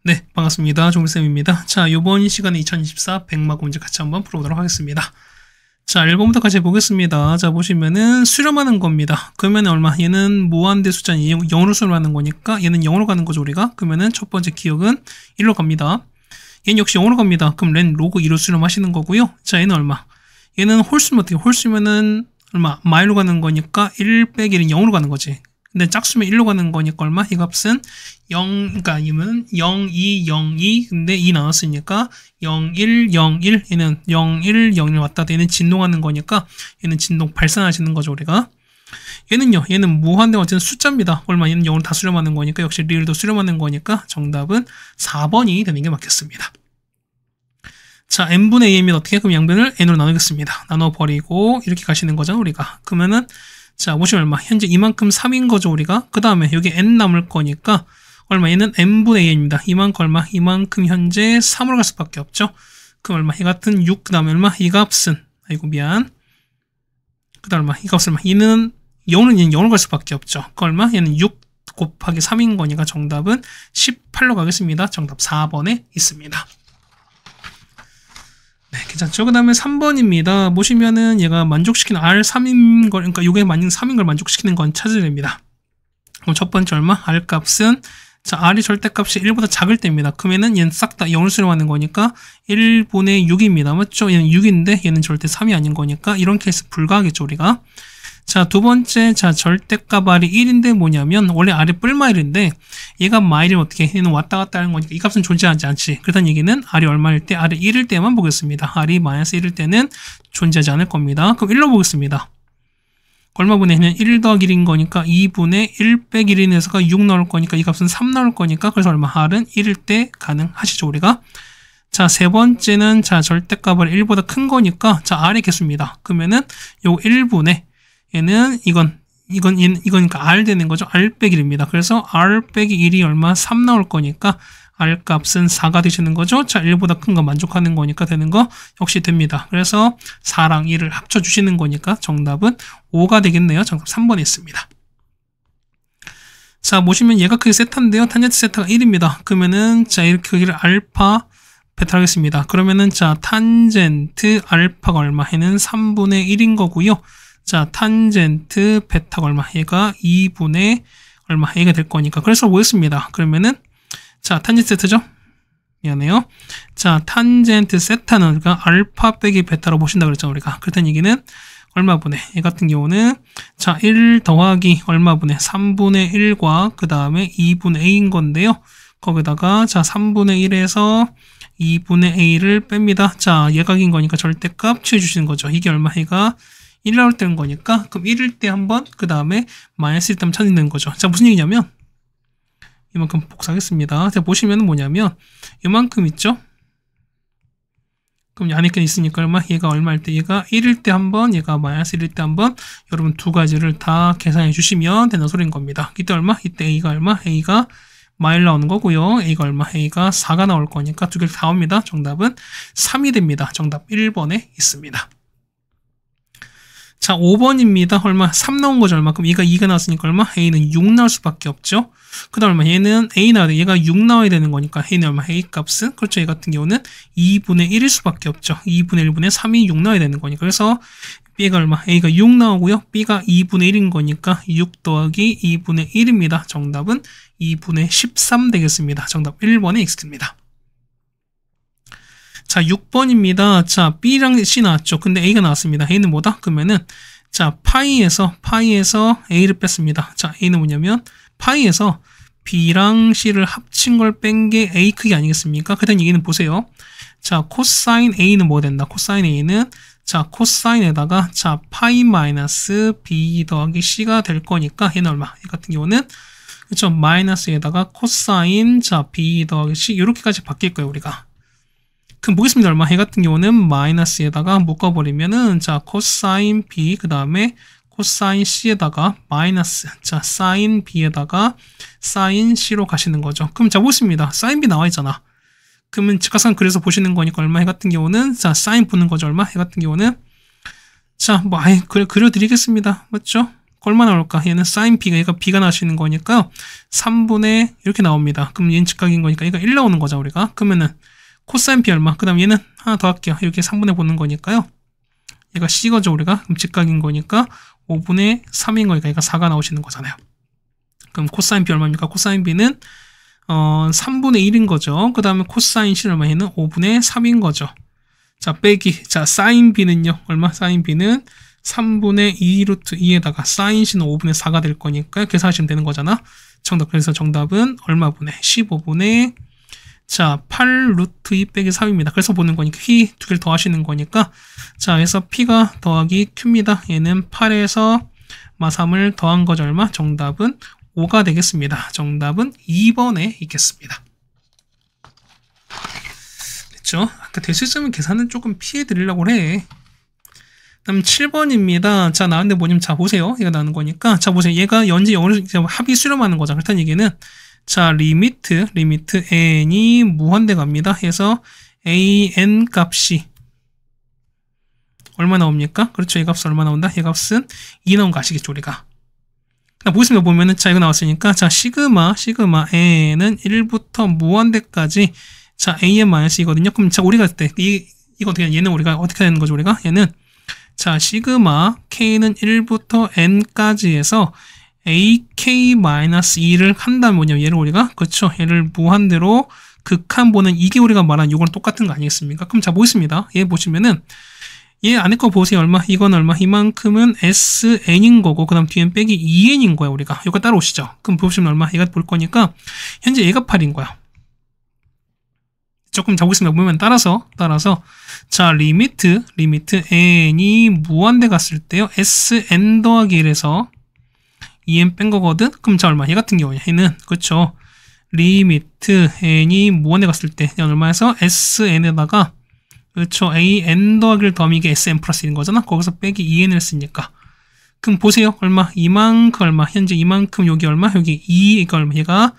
네, 반갑습니다. 종일쌤입니다. 자, 요번 시간에 2024 백마고 문제 같이 한번 풀어보도록 하겠습니다. 자, 1번부터 같이 보겠습니다. 자, 보시면은 수렴하는 겁니다. 그러면 얼마? 얘는 무한대 숫자는 0으로 수렴하는 거니까 얘는 0으로 가는 거죠, 우리가. 그러면은 첫 번째 기억은 1로 갑니다. 얘는 역시 0으로 갑니다. 그럼 렌 로그 2로 수렴하시는 거고요. 자, 얘는 얼마? 얘는 홀수면 어떻게? 홀수면은 얼마? 마일로 가는 거니까 1 빼기 1은 0으로 가는 거지. 근데 짝수면 1로 가는 거니까 얼마? 이 값은 0, 그러니까 이면 0, 2, 0, 2, 근데 2 나왔으니까 0, 1, 0, 1, 얘는 0, 1, 0, 1 왔다. 얘는 진동하는 거니까 얘는 진동 발산하시는 거죠, 우리가. 얘는요, 얘는 무한대 어쨌든 숫자입니다. 얼마? 얘는 0으로 다 수렴하는 거니까 역시 리을도 수렴하는 거니까 정답은 4번이 되는 게 맞겠습니다. 자, n분의 a입니다. 어떻게? 그럼 양변을 n으로 나누겠습니다. 나눠버리고 이렇게 가시는 거죠, 우리가. 그러면은 자, 보시면 얼마? 현재 이만큼 3인 거죠, 우리가. 그 다음에 여기 n 남을 거니까 얼마? 얘는 n분의 a입니다. 이만큼 얼마? 이만큼 현재 3으로 갈 수밖에 없죠. 그럼 얼마? 이 같은 6, 그 다음에 얼마? 이 값은, 아이고, 미안. 그 다음 얼마? 이 값은 얼마? 얘는 0으로 갈 수밖에 없죠. 그 얼마? 얘는 6 곱하기 3인 거니까 정답은 18로 가겠습니다. 정답 4번에 있습니다. 네, 괜찮죠? 그 다음에 3번입니다. 보시면은 얘가 만족시키는 R3인 걸, 그러니까 요게 만약 3인 걸 만족시키는 건 찾아야 됩니다. 그럼 첫 번째 얼마? R 값은, 자, R이 절대값이 1보다 작을 때입니다. 그러면은 얘는 싹 다 0을 수렴하는 거니까 1분의 6입니다. 맞죠? 얘는 6인데 얘는 절대 3이 아닌 거니까 이런 케이스 불가하겠죠, 우리가. 자, 두 번째, 자, 절대값 R이 1인데 뭐냐면, 원래 R이 뿔마일인데, 얘가 마일이면 어떻게, 얘는 왔다 갔다 하는 거니까 이 값은 존재하지 않지. 그렇다는 얘기는 R이 얼마일 때, R이 1일 때만 보겠습니다. R이 마이너스 1일 때는 존재하지 않을 겁니다. 그럼 1로 보겠습니다. 얼마분의 1 더하기 1인 거니까 2분의 1 빼기 1에서가 6 나올 거니까 이 값은 3 나올 거니까, 그래서 얼마? R은 1일 때 가능하시죠, 우리가. 자, 세 번째는, 자, 절대값 R이 1보다 큰 거니까, 자, R의 개수입니다. 그러면은, 요 1분의 얘는 이거니까 R 되는 거죠. R 빼기 1입니다. 그래서 R 빼기 1이 얼마? 3 나올 거니까 R 값은 4가 되시는 거죠. 자, 1보다 큰 거 만족하는 거니까 되는 거 역시 됩니다. 그래서 4랑 1을 합쳐주시는 거니까 정답은 5가 되겠네요. 정답 3번에 있습니다. 자, 보시면 얘가 크기 세타인데요. 탄젠트 세타가 1입니다. 그러면은 자, 이렇게 크기를 알파 베타 하겠습니다. 그러면은 자, 탄젠트 알파가 얼마? 얘는 3분의 1인 거고요. 자, 탄젠트 베타가 얼마? 얘가 2분의 얼마? A가 될 거니까. 그래서 뭐였습니다? 그러면은, 자, 탄젠트 세타죠? 미안해요. 자, 탄젠트 세타는 우리가 알파 빼기 베타로 보신다 그랬죠, 우리가. 그렇다는 얘기는 얼마분의? 얘 같은 경우는, 자, 1 더하기 얼마분의? 3분의 1과 그 다음에 2분의 A인 건데요. 거기다가, 자, 3분의 1에서 2분의 A를 뺍니다. 자, 얘각인 거니까 절대값 취해주시는 거죠. 이게 얼마? 얘가 1 나올 때는 거니까, 그럼 1일 때 한 번, 그 다음에 마이너스 1때 한번 찾는 거죠. 자, 무슨 얘기냐면, 이만큼 복사하겠습니다. 자, 보시면 뭐냐면, 이만큼 있죠? 그럼 안에 게 있으니까 얼마? 얘가 얼마일 때? 얘가 1일 때 한 번, 얘가 마이너스 1일 때 한 번, 여러분 두 가지를 다 계산해 주시면 되는 소리인 겁니다. 이때 얼마? 이때 A가 얼마? A가 마일 나오는 거고요. A가 얼마? A가 4가 나올 거니까 두 개를 다 옵니다. 정답은 3이 됩니다. 정답 1번에 있습니다. 자, 5번입니다. 얼마? 3 나온 거죠, 얼마? 그럼 얘가 2가 나왔으니까 얼마? A는 6 나올 수밖에 없죠. 그 다음 얼마? 얘는 A 나와야 돼. 얘가 6 나와야 되는 거니까 A는 얼마? A 값은? 그렇죠. 얘 같은 경우는 2분의 1일 수밖에 없죠. 2분의 1분의 3이 6 나와야 되는 거니까. 그래서 B가 얼마? A가 6 나오고요. B가 2분의 1인 거니까 6 더하기 2분의 1입니다. 정답은 2분의 13 되겠습니다. 정답 1번에 X입니다. 자, 6번입니다. 자, B랑 C 나왔죠. 근데 A가 나왔습니다. A는 뭐다? 그러면은, 자, 파이에서 A를 뺐습니다. 자, A는 뭐냐면, 파이에서 B랑 C를 합친 걸 뺀 게 A 크기 아니겠습니까? 그다음 얘기는 보세요. 자, 코사인 A는 뭐 된다? 코사인 A는, 자, 코사인에다가, 자, 파이 마이너스 B 더하기 C가 될 거니까, 얘는 얼마? 이 같은 경우는, 그쵸, 마이너스에다가 코사인, 자, B 더하기 C, 이렇게까지 바뀔 거예요, 우리가. 그럼 보겠습니다. 얼마? 얘 같은 경우는 마이너스에다가 묶어버리면은, 자, 코사인 B, 그 다음에 코사인 C에다가 마이너스, 자, 사인 B에다가 사인 C로 가시는 거죠. 그럼 자, 보겠습니다. 사인 B 나와 있잖아. 그러면 직각상 그래서 보시는 거니까 얼마? 얘 같은 경우는, 자, 사인 보는 거죠. 얼마? 얘 같은 경우는, 자, 뭐, 그려드리겠습니다. 맞죠? 얼마 나올까? 얘는 sin b가 얘가 b가 나올 수 있는 거니까 3분의 이렇게 나옵니다. 그럼 얘는 직각인 거니까 얘가 1 나오는 거죠, 우리가. 그러면은 코사인 b 얼마? 그 다음 얘는 하나 더 할게요. 이렇게 3분의 보는 거니까요. 얘가 c거죠, 우리가. 그럼 직각인 거니까 5분의 3인 거니까 얘가 4가 나오시는 거잖아요. 그럼 코사인 b 얼마입니까? 코사인 b는 3분의 1인 거죠. 그 다음에 코사인 c는 얼마? 얘는 5분의 3인 거죠. 자, 빼기. 자, 사인 b는요. 얼마? 사인 b는 3분의 2 루트 2에다가 사인 c는 5분의 4가 될 거니까 계산하시면 되는 거잖아. 정답. 그래서 정답은 얼마 분의 15분의 자, 8 루트 2 빼기 3입니다. 그래서 보는 거니까 휘 두 개를 더하시는 거니까 자, 그래서 p가 더하기 q입니다. 얘는 8에서 3을 더한 거죠. 얼마? 정답은 5가 되겠습니다. 정답은 2번에 있겠습니다. 됐죠? 아까 대실점 계산은 조금 피해 드리려고 해. 다음 7번입니다. 자, 나왔는데 뭐냐면, 자, 보세요. 얘가 나오는 거니까. 자, 보세요. 얘가 연지 영어로 합이 수렴하는 거죠. 그렇다는 얘기는, 자, 리미트 n이 무한대 갑니다. 해서 an 값이 얼마 나옵니까? 그렇죠. 얘 값은 얼마 나온다? 얘 값은 2 나온 거 아시겠죠, 우리가? 보겠습니다. 보면은, 자, 이거 나왔으니까, 자, 시그마 n은 1부터 무한대까지, 자, an-2거든요. 그럼, 자, 우리가 할 때, 이거 어떻게, 얘는 우리가 어떻게 되는 거죠, 우리가? 얘는, 자, 시그마 k는 1부터 n까지 해서 ak-2를 한다면 뭐냐면, 얘를 우리가, 그렇죠. 얘를 무한대로 극한 보는, 이게 우리가 말한 요거랑 똑같은 거 아니겠습니까? 그럼, 자, 보겠습니다. 얘 보시면은, 얘 안에 거 보세요. 얼마? 이건 얼마? 이만큼은 SN인 거고, 그 다음 뒤엔 빼기 2N인 거야, 우리가. 이거 따라오시죠. 그럼 보시면 얼마? 얘가 볼 거니까, 현재 얘가 8인 거야. 조금 잡겠습니다. 보면 따라서, 자, 리미트 N이 무한대 갔을 때요, SN 더하기 1에서 2N 뺀 거거든? 그럼 자, 얼마? 얘 같은 경우에, 얘는, 그쵸. 리미트 N이 무한대 갔을 때, 얼마에서 SN에다가, 그렇죠. an 더하기를 더하면 이게 sn 플러스 1인 거잖아. 거기서 빼기 2n을 쓰니까. 그럼 보세요. 얼마? 이만큼 얼마? 현재 이만큼 여기 얼마? 여기 2가 얼마? 얘가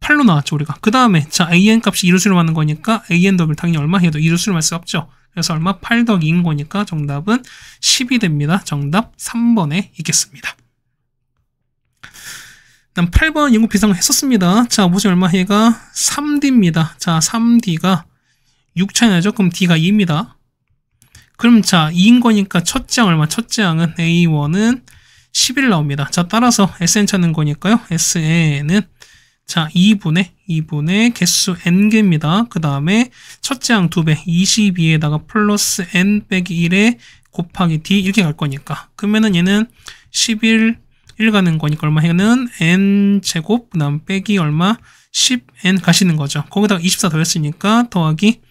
8로 나왔죠, 우리가. 그 다음에 자, an 값이 2로 수렴하는 거니까 an 더하기를 당연히 얼마? 얘도 2로 수렴할 수 없죠. 그래서 얼마? 8 더하기 2인 거니까 정답은 10이 됩니다. 정답 3번에 있겠습니다. 다음 8번 연구 비상을 했었습니다. 자, 보세요. 얼마? 얘가 3D입니다. 자, 3D가 6차이 나죠? 그럼 D가 2입니다. 그럼 자, 2인 거니까 첫째 항 얼마? 첫째 항은 A1은 11 나옵니다. 자, 따라서 SN 찾는 거니까요. SN은 자, 2분의 개수 N개입니다. 그 다음에 첫째 항 2배, 22에다가 플러스 N 빼기 1에 곱하기 D 이렇게 갈 거니까. 그러면은 얘는 11, 1 가는 거니까 얼마? 얘는 N제곱, 그 다음 빼기 얼마? 10N 가시는 거죠. 거기다가 24 더했으니까 더하기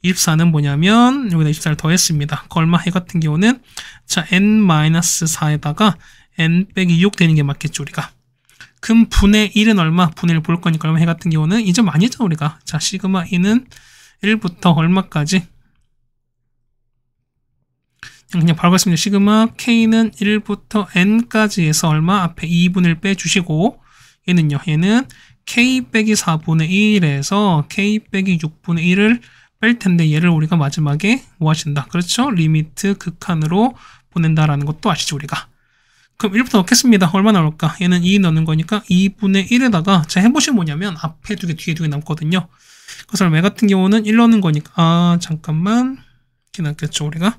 24는 뭐냐면 여기다 24를 더했습니다. 그 얼마? 해 같은 경우는 자, n-4에다가 n 빼기 6 되는 게 맞겠죠, 우리가. 그럼 분의 1은 얼마? 분의 1 볼 거니까 얼마? 해 같은 경우는 이 점 아니죠, 우리가. 자, 시그마 2는 1부터 얼마까지? 그냥 바로 가겠습니다. 시그마 k는 1부터 n까지 해서 얼마? 앞에 2분의 1 빼주시고 얘는요. 얘는 k 빼기 4분의 1에서 k 빼기 6분의 1을 뺄 텐데 얘를 우리가 마지막에 뭐 하신다? 그렇죠? 리미트 극한으로 보낸다라는 것도 아시죠, 우리가. 그럼 1부터 넣겠습니다. 얼마 나올까? 얘는 2 넣는 거니까 2분의 1에다가 자, 해보시면 뭐냐면 앞에 2개, 뒤에 2개 남거든요. 그래서 얘 같은 경우는 1 넣는 거니까 아, 잠깐만. 이렇게 남겠죠, 우리가.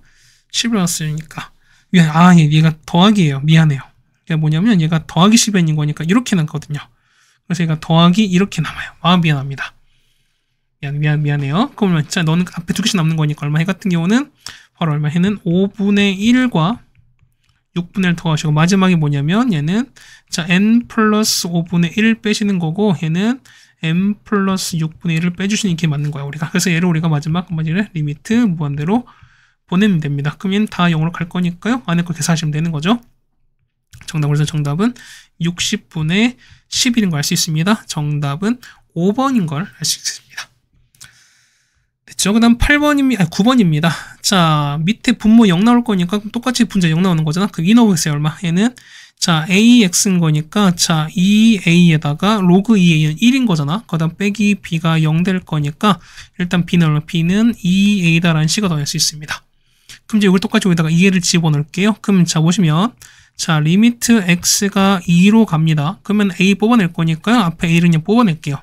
10을 넣었으니까. 얘가 더하기예요. 미안해요. 얘가 뭐냐면 얘가 더하기 10n인 거니까 이렇게 남거든요. 그래서 얘가 더하기 이렇게 남아요. 아, 미안합니다. 미안해요. 그러면 자, 너는 앞에 2개씩 남는 거니까 얼마? 해 같은 경우는 바로 얼마? 해는 5분의 1과 6분의 1 더하시고 마지막에 뭐냐면 얘는 자, n 플러스 5분의 1을 빼시는 거고 얘는 m 플러스 6분의 1을 빼주시는 게 맞는 거야, 우리가. 그래서 얘를 우리가 마지막 한마디를 리미트 무한대로 보내면 됩니다. 그럼 얘는 다 0으로 갈 거니까요. 안에 거 계산하시면 되는 거죠. 그래서 정답은 60분의 11인 걸 알 수 있습니다. 정답은 5번인 걸 알 수 있습니다. 됐죠? 그 다음 9번입니다. 자, 밑에 분모 0 나올 거니까 똑같이 분자 0 나오는 거잖아. 그 2 넣어보세요. 얼마? 얘는 자, AX인 거니까 자, 2A에다가 로그 2A는 1인 거잖아. 그 다음 빼기 B가 0 될 거니까 일단 B는 얼마? B는 2A다라는 식을 더할 수 있습니다. 그럼 이제 이걸 똑같이 여기다가 2를 집어넣을게요. 그럼 자, 보시면 자, 리미트 x가 2로 갑니다. 그러면 a 뽑아낼 거니까요. 앞에 a를 그냥 뽑아낼게요.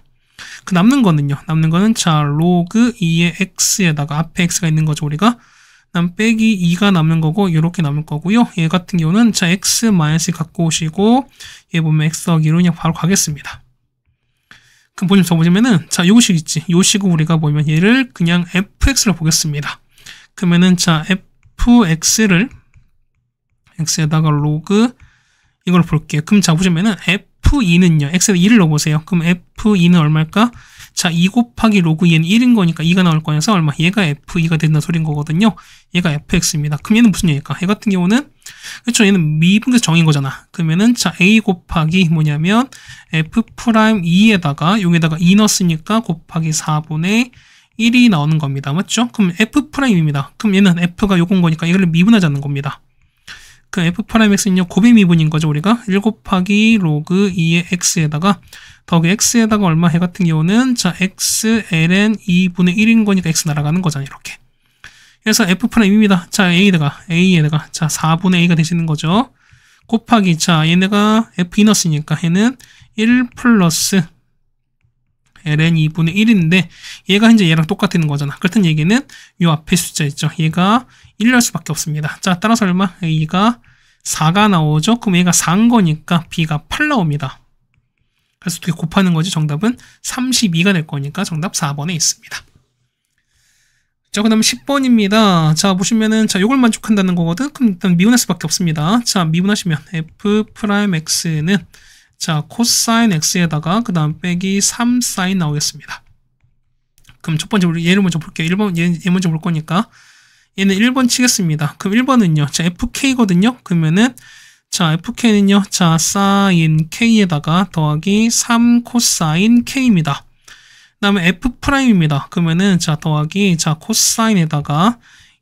그 남는 거는 자, 로그 2의 x에다가 앞에 x가 있는 거죠, 우리가. 그다음 빼기 2가 남는 거고, 이렇게 남을 거고요. 얘 같은 경우는 자, x 마이너스 갖고 오시고, 얘 보면 x 더하기로 그냥 바로 가겠습니다. 그럼 보시면은, 자, 요식 있지. 요식을 우리가 보면 얘를 그냥 fx로 보겠습니다. 그러면은, 자, fx를 x에다가 로그 이걸 볼게요. 그럼 자, 보시면은 f2는요. x에다 2를 넣어보세요. 그럼 f2는 얼마일까? 자, 2 곱하기 로그 2는 1인 거니까 2가 나올 거여서 얼마? 얘가 f2가 된다는 소린 거거든요. 얘가 fx입니다. 그럼 얘는 무슨 얘기일까? 얘 같은 경우는 그렇죠. 얘는 미분에서 정인 거잖아. 그러면은 자, a 곱하기 뭐냐면 f'2에다가 여기다가 2 넣었으니까 곱하기 4분의 1이 나오는 겁니다. 맞죠? 그럼 f'입니다. 그럼 얘는 f가 요건 거니까 이걸 미분하자는 겁니다. 그 f'x는요, 곱의 미분인 거죠, 우리가. 1 곱하기 로그 2의 x에다가, 더하기 x에다가 얼마 해 같은 경우는, 자, x ln 2분의 1인 거니까 x 날아가는 거잖아요, 이렇게. 그래서 f'입니다. 자, a에다가, 자, 4분의 a가 되시는 거죠. 곱하기, 자, 얘네가 f 넣었으니까, 얘는 1 플러스 ln 2분의 1인데, 얘가 이제 얘랑 똑같은 거잖아. 그렇다는 얘기는, 요 앞에 숫자 있죠. 얘가 1 날 수밖에 없습니다. 자, 따라서 얼마? A가 4가 나오죠? 그럼 얘가 4인 거니까 B가 8 나옵니다. 그래서 어떻게 곱하는 거지? 정답은 32가 될 거니까 정답 4번에 있습니다. 자, 그 다음에 10번입니다. 자, 보시면은, 자, 요걸 만족한다는 거거든? 그럼 일단 미분할 수밖에 없습니다. 자, 미분하시면 f'x는, 자, 코사인 x에다가, 그 다음 빼기 3 사인 나오겠습니다. 그럼 첫 번째, 우리 얘를 먼저 볼게요. 1번, 얘 먼저 볼 거니까. 얘는 1번 치겠습니다. 그럼 1번은요. 자, fk거든요. 그러면은 자, fk는요. 자, 사인 k에다가 더하기 3 코사인 k입니다. 그다음에 f'입니다. 그러면은 자, 더하기 자, 코사인에다가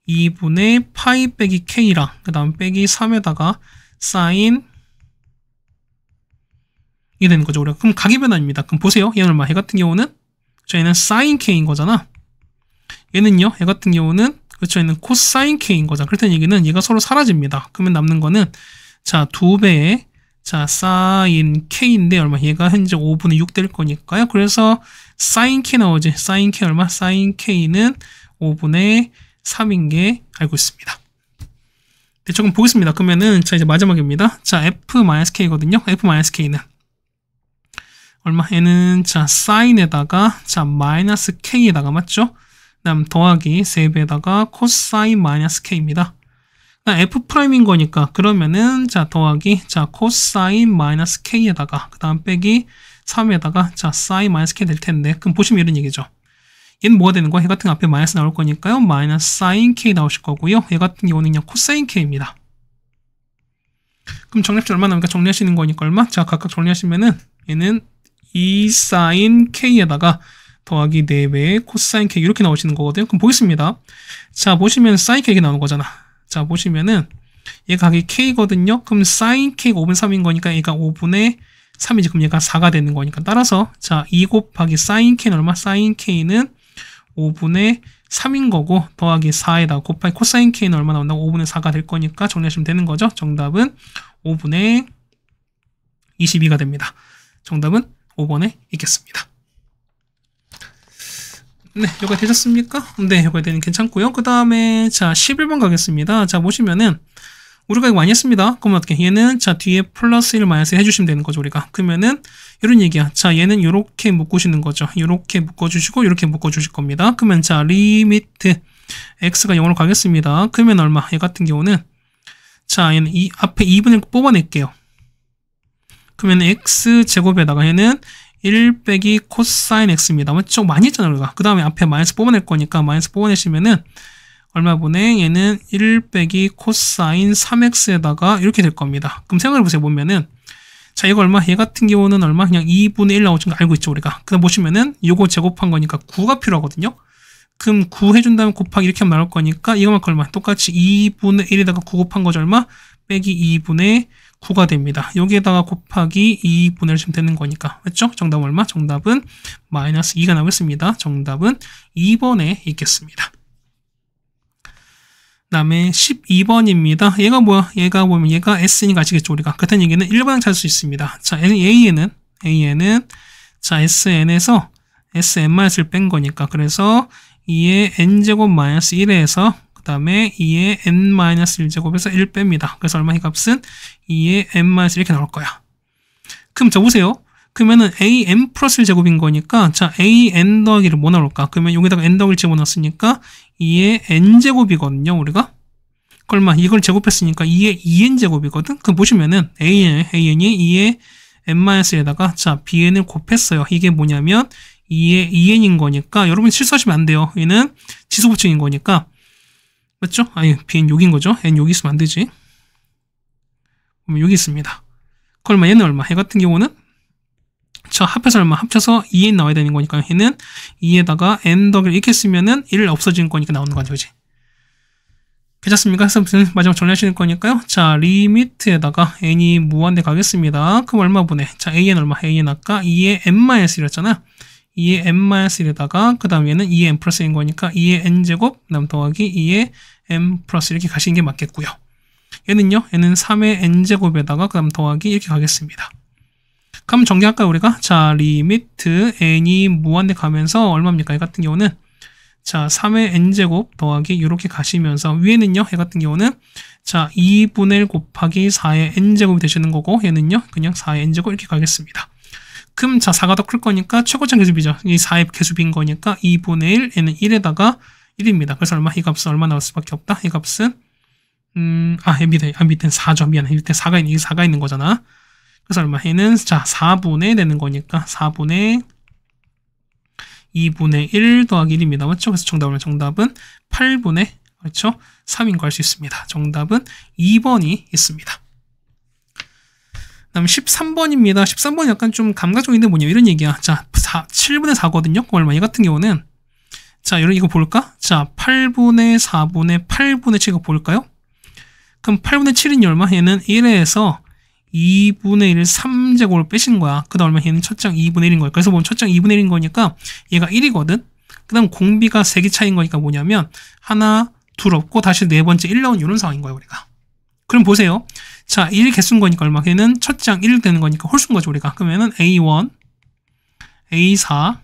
2분의 파이 빼기 k랑 그다음 빼기 3에다가 사인 이 되는 거죠. 우리가. 그럼 각의 변화입니다. 그럼 보세요. 얘는 얼마? 얘 같은 경우는 저희는 사인 k인 거잖아. 얘는요. 얘 같은 경우는 그렇죠. 얘는 코사인 k인 거잖아. 그렇다는 얘기는 얘가 서로 사라집니다. 그러면 남는 거는 자, 2배의 자, 사인 k인데 얼마? 얘가 현재 5분의 6 될 거니까요. 그래서 사인 k 나오지. 사인 k 얼마? 사인 k는 5분의 3인 게 알고 있습니다. 네, 조금 보겠습니다. 그러면은 자, 이제 마지막입니다. 자, f-k거든요. f-k는 얼마? 얘는 자, 사인에다가 자, 마이너스 k에다가 맞죠? 그다음 더하기 3배에다가 코사인 마이너스 k입니다. f'인 거니까 그러면은 자, 더하기 자, 코사인 마이너스 k에다가 그다음 빼기 3에다가 자, 사인 마이너스 k 될 텐데 그럼 보시면 이런 얘기죠. 얘는 뭐가 되는 거야? 얘 같은 앞에 마이너스 나올 거니까요. 마이너스 사인 k 나오실 거고요. 얘 같은 경우는 그냥 코사인 k입니다. 그럼 정리합시 얼마 나옵니까? 정리하시는 거니까 얼마? 자, 각각 정리하시면은 얘는 2 사인 k에다가 더하기 4배의 코사인 k 이렇게 나오시는 거거든요. 그럼 보겠습니다. 자, 보시면 사인 k가 나오는 거잖아. 자, 보시면은 얘가 각이 k거든요. 그럼 사인 k가 5분의 3인 거니까 얘가 5분의 3이지. 그럼 얘가 4가 되는 거니까 따라서 자, 2 곱하기 사인 k는 얼마? 사인 k는 5분의 3인 거고 더하기 4에다가 곱하기 코사인 k는 얼마 나온다고? 5분의 4가 될 거니까 정리하시면 되는 거죠. 정답은 5분의 22가 됩니다. 정답은 5번에 있겠습니다. 네, 여기가 되셨습니까? 네, 여기가 되는 괜찮고요. 그 다음에 자, 11번 가겠습니다. 자, 보시면은 우리가 이거 많이 했습니다. 그러면 어떻게? 얘는 자, 뒤에 플러스 1 마이너스 해주시면 되는 거죠, 우리가. 그러면은 이런 얘기야. 자, 얘는 이렇게 묶으시는 거죠. 이렇게 묶어주시고 이렇게 묶어주실 겁니다. 그러면 자, 리미트 x가 0으로 가겠습니다. 그러면 얼마? 얘 같은 경우는 자, 얘는 앞에 2분의 1 뽑아낼게요. 그러면 x제곱에다가 얘는 1 빼기 코사인 x입니다. 좀 많이 했잖아요, 우리가. 그 다음에 앞에 마이너스 뽑아낼 거니까 마이너스 뽑아내시면은 얼마분의 얘는 1 빼기 코사인 3x에다가 이렇게 될 겁니다. 그럼 생각해보세요. 보면은 자, 이거 얼마? 얘 같은 경우는 얼마? 그냥 2분의 1 나오는 거 알고 있죠, 우리가. 그 다음 보시면은 요거 제곱한 거니까 9가 필요하거든요. 그럼 9 해준 다음에 곱하기 이렇게 하면 나올 거니까 이거만큼 얼마? 똑같이 2분의 1에다가 9 곱한 거죠, 얼마? 빼기 2분의 9가 됩니다. 여기에다가 곱하기 2분의 1 주면 되는 거니까. 맞죠? 정답은 얼마? 정답은 마이너스 2가 나오겠습니다. 정답은 2번에 있겠습니다. 다음에 12번입니다. 얘가 뭐야? 얘가 보면 얘가 S니까 아시겠죠? 우리가. 같은 얘기는 1번을 찾을 수 있습니다. 자, AN은 자, SN에서 SN-를 뺀 거니까. 그래서 2의 n제곱 마이너스 1에서 그 다음에 2의 n-1제곱에서 1 뺍니다. 그래서 얼마 이 값은 2의 n-1 이렇게 나올 거야. 그럼 자 보세요. 그러면은 an 플러스 1 제곱인 거니까 자 an 더하기를 뭐 나올까? 그러면 여기다가 n 더하기를 집어넣었으니까 2의 n제곱이거든요. 우리가 얼마 이걸 제곱했으니까 2의 2n 제곱이거든. 그럼 보시면은 an이 2의 n-1에다가 자 bn을 곱했어요. 이게 뭐냐면 2의 2n인 거니까 여러분 실수하시면 안 돼요. 얘는 지수법칙인 거니까 맞죠? 아니 bn 여기인 거죠. n 여기 있으면 안 되지. 그럼 여기 있습니다. 그 얼마 얘는 얼마? 얘 같은 경우는 자 합해서 얼마? 합쳐서 2n 나와야 되는 거니까 얘는 2에다가 n 더하기를 이렇게 쓰면은 1 없어지는 거니까 나오는 거죠. 그지? 괜찮습니까? 그래서 마지막 정리하시는 거니까요. 자 리미트에다가 n이 무한대 가겠습니다. 그럼 얼마 보내? 자 an 얼마? an 아까 2의 n-1이었잖아. 2의 n-1에다가 그 다음 얘는 2의 n 플러스 1인 거니까 2의 n제곱 그 다음 더하기 2의 n 플러스 이렇게 가시는 게 맞겠고요. 얘는요. 얘는 3의 n제곱에다가 그 다음 더하기 이렇게 가겠습니다. 그럼 정리할까요 우리가? 자 리미트 n이 무한대 가면서 얼마입니까? 얘 같은 경우는 자 3의 n제곱 더하기 이렇게 가시면서 위에는요. 얘 같은 경우는 자 2분의 1 곱하기 4의 n제곱이 되시는 거고 얘는요. 그냥 4의 n제곱 이렇게 가겠습니다. 그럼 자 4가 더 클 거니까 최고점 계수비죠. 이 4의 계수비인 거니까 2분의 1 얘는 1에다가 1입니다. 그래서 얼마? 이 값은 얼마 나올 수밖에 없다. 이 값은 밑에는 4죠. 미안해. 밑에 4가 있는 거잖아. 그래서 얼마? 얘는 자 4분의 되는 거니까 4분의 2분의 1 더하기 1입니다. 맞죠? 그래서 정답은 8분의 그렇죠? 3인 거 알 수 있습니다. 정답은 2번이 있습니다. 그 다음에 13번입니다. 13번이 약간 좀 감각적인데 뭐냐 이런 얘기야. 자 7분의 4거든요. 얼마? 얘 같은 경우는 자 이거 볼까? 자 8분의 4분의 8분의 7 이거 볼까요? 그럼 8분의 7은 얼마? 얘는 1에서 2분의 1 3제곱을 빼신 거야. 그 다음 얘는 첫장 2분의 1인 거야. 그래서 보면 첫장 2분의 1인 거니까 얘가 1이거든. 그 다음 공비가 3개 차이인 거니까 뭐냐면 하나, 둘 없고 다시 네 번째 1 나온 이런 상황인 거예요. 우리가. 그럼 보세요. 자 1 개수인 거니까 얼마? 얘는 첫장 1 되는 거니까 홀수인 거죠. 우리가. 그러면은 A1, A4,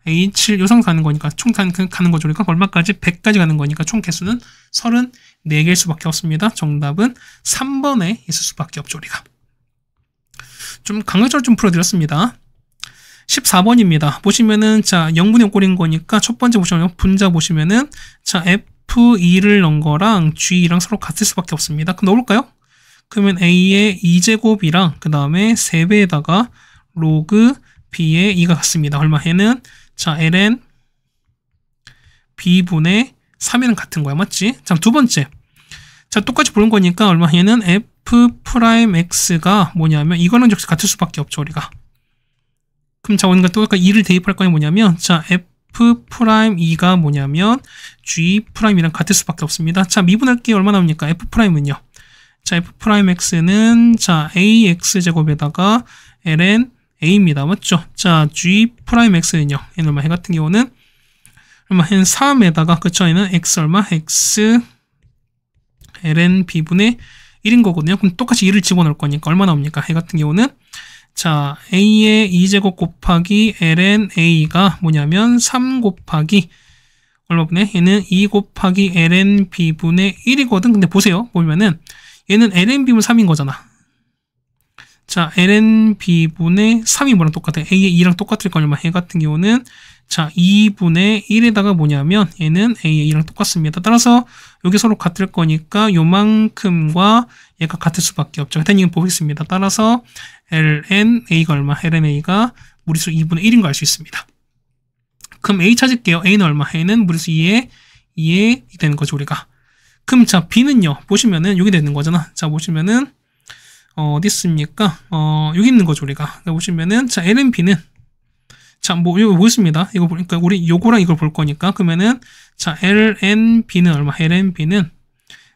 A7 요상 가는 거니까 총 가는 거죠. 그러니까 얼마까지? 100까지 가는 거니까 총 개수는 34개일 수밖에 없습니다. 정답은 3번에 있을 수밖에 없죠. 우리가. 좀 강력적으로 좀 풀어드렸습니다. 14번입니다. 보시면은 자 0분의 5꼴인 거니까 첫 번째 보시면 분자 보시면은 자 F2를 넣은 거랑 G랑 서로 같을 수밖에 없습니다. 그럼 넣어볼까요? 그러면 A의 2제곱이랑 그 다음에 3배에다가 로그 B의 2가 같습니다. 얼마? 얘는 자 ln b분의 3이랑 같은 거야. 맞지? 자 두 번째 자 똑같이 보는 거니까 얼마? 얘는 f'x가 뭐냐면 이거는 역시 같을 수밖에 없죠. 우리가. 그럼 자 오늘 또 2를 대입할 거니 뭐냐면 자 f'2가 뭐냐면 g'이랑 같을 수밖에 없습니다. 자 미분할게 얼마 나옵니까? f'은요. 자 f'x는 자 ax제곱에다가 ln a입니다. 맞죠? 자, g'x는요. 얘는 얼마? 얘 같은 경우는 얼마? 얘는 3에다가 그쵸? 얘는 x 얼마? x ln b분의 1인 거거든요. 그럼 똑같이 2를 집어넣을 거니까 얼마 나옵니까? 얘 같은 경우는 자, a의 2제곱 곱하기 ln a가 뭐냐면 3 곱하기 얼마분의? 얘는 2 곱하기 ln b분의 1이거든. 근데 보세요. 보면은 얘는 ln b분 3인 거잖아. 자, ln b분의 3이 뭐랑 똑같아? a의 2랑 똑같을 거니까 얘 같은 경우는 자 2분의 1에다가 뭐냐면 얘는 a의 2랑 똑같습니다. 따라서 여기 서로 같을 거니까 요만큼과 얘가 같을 수밖에 없죠. 일단 이거 보겠습니다. 따라서 ln a가 얼마? ln a가 무리수 2분의 1인 거 알 수 있습니다. 그럼 a 찾을게요. a는 얼마? a는 무리수 2에 되는 거죠. 우리가. 그럼 자 b는요. 보시면은 여기 되는 거잖아. 자 보시면은 어디 있습니까? 여기 있는 거죠, 우리가. 보시면은, 자, LNB는, 자, 뭐, 이거 보겠습니다. 이거 보니까, 우리 요거랑 이걸 볼 거니까. 그러면은, 자, LNB는 얼마? LNB는,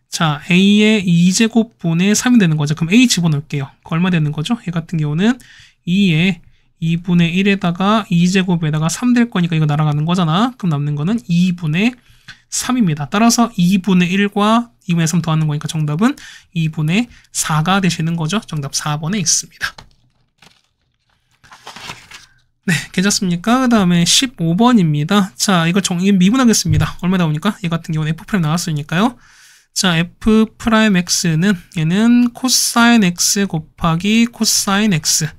자, A의 2제곱분의 3이 되는 거죠. 그럼 A 집어넣을게요. 그 얼마 되는 거죠? 얘 같은 경우는 2에 2분의 1에다가 2제곱에다가 3 될 거니까 이거 날아가는 거잖아. 그럼 남는 거는 2분의 3입니다. 따라서 2분의 1과 2분의 3 더하는 거니까 정답은 2분의 4가 되시는 거죠. 정답 4번에 있습니다. 네, 괜찮습니까? 그 다음에 15번입니다. 자, 이거 미분하겠습니다. 얼마 나오니까? 얘 같은 경우는 F' 나왔으니까요. 자, F'X는 얘는 코사인 X 곱하기 코사인 X.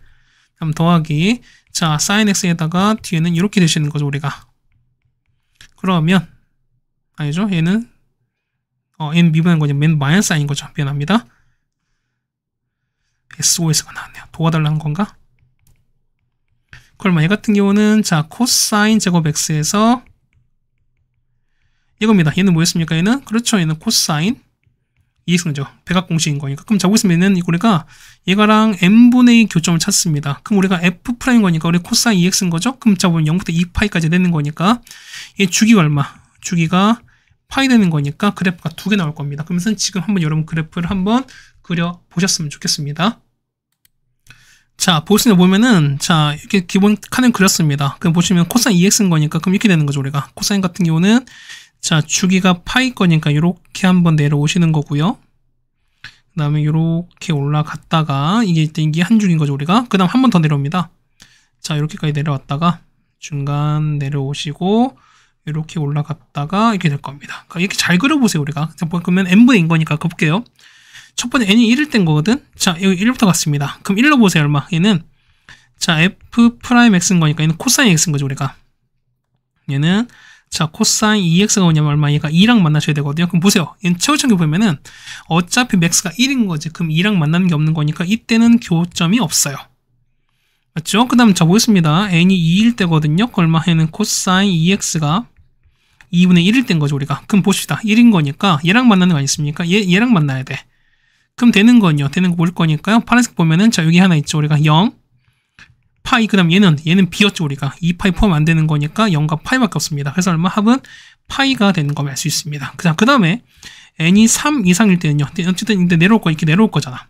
그럼 더하기, 자, 사인 X에다가 뒤에는 이렇게 되시는 거죠, 우리가. 그러면, 아니죠? 얘는 미분한 거냐? 맨 마이너스 사인인 거죠. 미안합니다. SOS가 나왔네요. 도와달라는 건가? 그러면 얘 같은 경우는, 자, 코사인 제곱 X에서 이겁니다. 얘는 뭐였습니까? 얘는, 그렇죠. 얘는 코사인 EX죠. 백악공식인 거니까. 그럼 자, 보시면 얘는 우리가 얘가랑 n분의 2 교점을 찾습니다. 그럼 우리가 F'인 거니까 우리 코사인 EX인 거죠? 그럼 자, 보면 0부터 2파이까지 되는 거니까 얘 주기가 얼마? 주기가 파이 되는 거니까 그래프가 2개 나올 겁니다. 그러면서 지금 한번 여러분 그래프를 한번 그려보셨으면 좋겠습니다. 자, 보면은, 자, 이렇게 기본 칸을 그렸습니다. 그럼 보시면 코사인 EX인 거니까, 그럼 이렇게 되는 거죠, 우리가. 코사인 같은 경우는, 자, 주기가 파이 거니까, 이렇게 한번 내려오시는 거고요. 그 다음에 이렇게 올라갔다가, 이게 한 줄인 거죠, 우리가. 그 다음 한 번 더 내려옵니다. 자, 이렇게까지 내려왔다가, 중간 내려오시고, 이렇게 올라갔다가, 이렇게 될 겁니다. 그러니까 이렇게 잘 그려보세요, 우리가. 자, 그러면 n분의 2인 거니까, 볼게요. 첫 번째 n이 1일 땐 거거든. 자, 여기 1부터 갔습니다. 그럼 1로 보세요. 얼마? 얘는 자, F'X인 거니까 얘는 코사인 X인 거죠, 우리가. 얘는 자, 코사인 2X가 뭐냐면 얼마? 얘가 2랑 만나셔야 되거든요. 그럼 보세요. 얘는 최고점기 보면은 어차피 max가 1인 거지. 그럼 2랑 만나는 게 없는 거니까 이때는 교점이 없어요. 맞죠? 그 다음 자, 보겠습니다. n이 2일 때거든요. 얼마? 얘는 코사인 2X가 2분의 1일 땐 거죠, 우리가. 그럼 봅시다. 1인 거니까 얘랑 만나는 거 아니겠습니까? 얘랑 만나야 돼. 그럼 되는 거 뭘 거니까요. 파란색 보면은 자, 여기 하나 있죠. 우리가 0 파이, 그 다음 얘는 B였죠, 우리가. 2파이 포함 안 되는 거니까 0과 파이밖에 없습니다. 그래서 얼마? 합은 파이가 되는 걸 알 수 있습니다. 그 다음에 n이 3 이상일 때는요. 어쨌든 이제 내려올 거 이렇게 내려올 거잖아.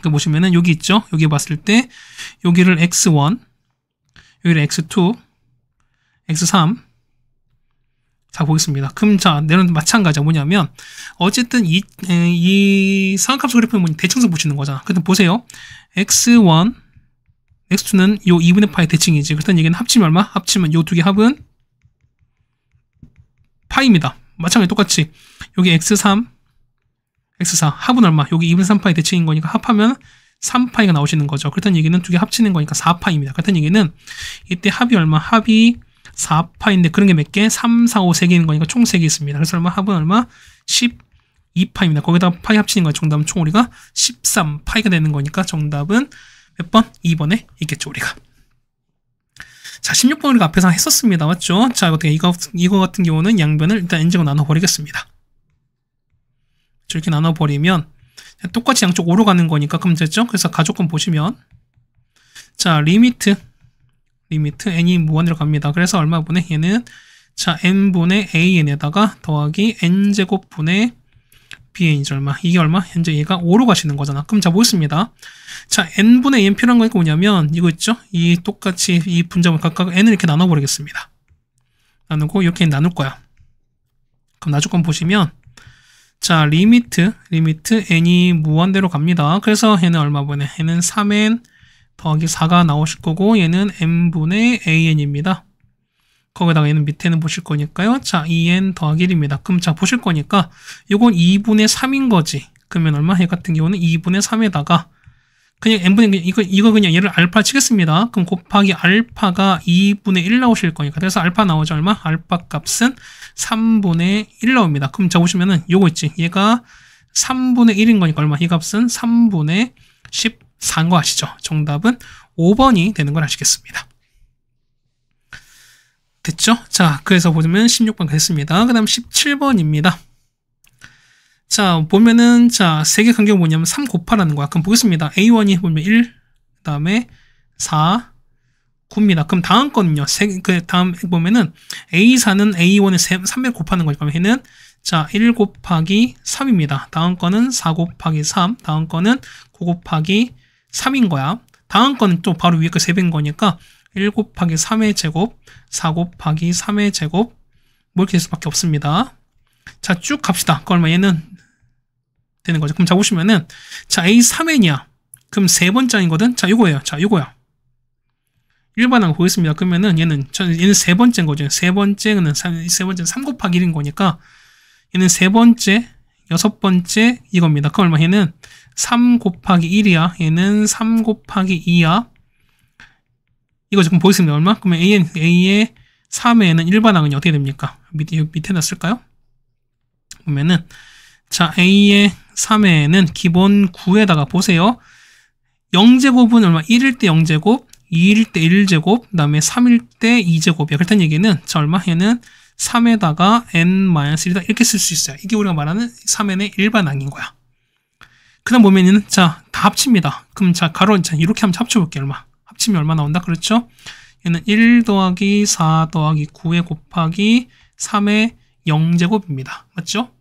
그 보시면은 여기 있죠. 여기 봤을 때 여기를 x1, 여기를 x2, x3. 자, 보겠습니다. 그럼 자, 내려는 마찬가지야. 뭐냐면 어쨌든 이 상한값 그래프는 뭐냐, 대칭선 붙이는 거잖아. 그럼 보세요. x1, x2는 요 2분의 파이 대칭이지. 그렇다는 얘기는 합치면 얼마? 합치면 요 두 개 합은 파이입니다. 마찬가지 똑같이 여기 x3, x4 합은 얼마? 여기 2분의 3파이 대칭인 거니까 합하면 3파이가 나오시는 거죠. 그렇다는 얘기는 두 개 합치는 거니까 4파이입니다. 그렇다는 얘기는 이때 합이 얼마? 합이 4파인데 그런 게 몇 개? 3, 4, 5, 3개인 거니까 총 3개 있습니다. 그래서 얼마? 합은 얼마? 12파입니다. 거기다가 파이 합치는 거니까 정답은 총 우리가 13파이가 되는 거니까 정답은 몇 번? 2번에 있겠죠, 우리가. 자, 16번 우리가 앞에서 했었습니다. 맞죠? 자, 어떻게 이거 같은 경우는 양변을 일단 n제곱 나눠버리겠습니다. 이렇게 나눠버리면 똑같이 양쪽 오로 가는 거니까 그럼 됐죠? 그래서 가족권 보시면 자, 리미트 n이 무한대로 갑니다. 그래서 얼마 분의 얘는 자, n분의 an에다가 더하기 n제곱 분의 bn이죠. 얼마? 이게 얼마? 현재 얘가 5로 가시는 거잖아. 그럼 자, 보겠습니다. 자, n분의 n 필요한 거니까 뭐냐면 이거 있죠? 이 똑같이 이 분점을 각각 n을 이렇게 나눠버리겠습니다. 나누고 이렇게 나눌 거야. 그럼 나중건 보시면 자, 리미트 n이 무한대로 갑니다. 그래서 얘는 얼마 분의 얘는 3n 더하기 4가 나오실 거고 얘는 n분의 an입니다. 거기다가 얘는 밑에는 보실 거니까요. 자, 2n 더하기 1입니다. 그럼 자, 보실 거니까 요건 2분의 3인 거지. 그러면 얼마? 얘 같은 경우는 2분의 3에다가 그냥 n분의 이거 그냥 얘를 알파 치겠습니다. 그럼 곱하기 알파가 2분의 1 나오실 거니까 그래서 알파 나오죠. 얼마? 알파 값은 3분의 1 나옵니다. 그럼 자, 보시면은 요거 있지. 얘가 3분의 1인 거니까 얼마? 이 값은 3분의 14인 거 아시죠? 정답은 5번이 되는 걸 아시겠습니다. 됐죠? 자, 그래서 보시면 16번 됐습니다. 그 다음 17번입니다. 자, 보면은, 자, 세개 간격이 뭐냐면 3 곱하라는 거야. 그럼 보겠습니다. A1이 보면 1, 그 다음에 4, 9입니다. 그럼 다음 거는요. 그 다음 보면은 A4는 A1에 3배 곱하는 거죠. 그러면 얘는 자, 1 곱하기 3입니다. 다음 거는 4 곱하기 3, 다음 거는 9 곱하기 3인 거야. 다음 거는 또 바로 위에 거 3배인 거니까 1 곱하기 3의 제곱, 4 곱하기 3의 제곱, 뭐 이렇게 될 수밖에 없습니다. 자, 쭉 갑시다. 그 얼마 얘는 되는 거죠. 그럼 자, 보시면은 자, A3n이야. 그럼 세 번째이거든. 자, 요거예요. 자, 요거야. 일반항 보겠습니다. 그러면은 얘는 세 번째인 거죠. 세 번째는 3 곱하기 1인 거니까 얘는 세 번째, 여섯 번째 이겁니다. 그 얼마? 얘는 3 곱하기 1이야. 얘는 3 곱하기 2야. 이거 지금 보겠습니다. 얼마? 그러면 A의 3에는 일반항은 어떻게 됩니까? 밑에 놨을까요? 보면은 자, A의 3에는 기본 9에다가 보세요. 0제곱은 얼마? 1일 때 0제곱, 2일 때 1제곱, 그 다음에 3일 때 2제곱이야. 그렇다는 얘기는 자, 얼마? 얘는 3에다가 n-1이다. 이렇게 쓸 수 있어요. 이게 우리가 말하는 3n의 일반항인 거야. 그 다음 보면은 자, 다 합칩니다. 그럼 자, 가로 자, 이렇게 한번 합쳐볼게요. 얼마? 합치면 얼마 나온다? 그렇죠? 얘는 1 더하기 4 더하기 9에 곱하기 3의 0제곱입니다. 맞죠?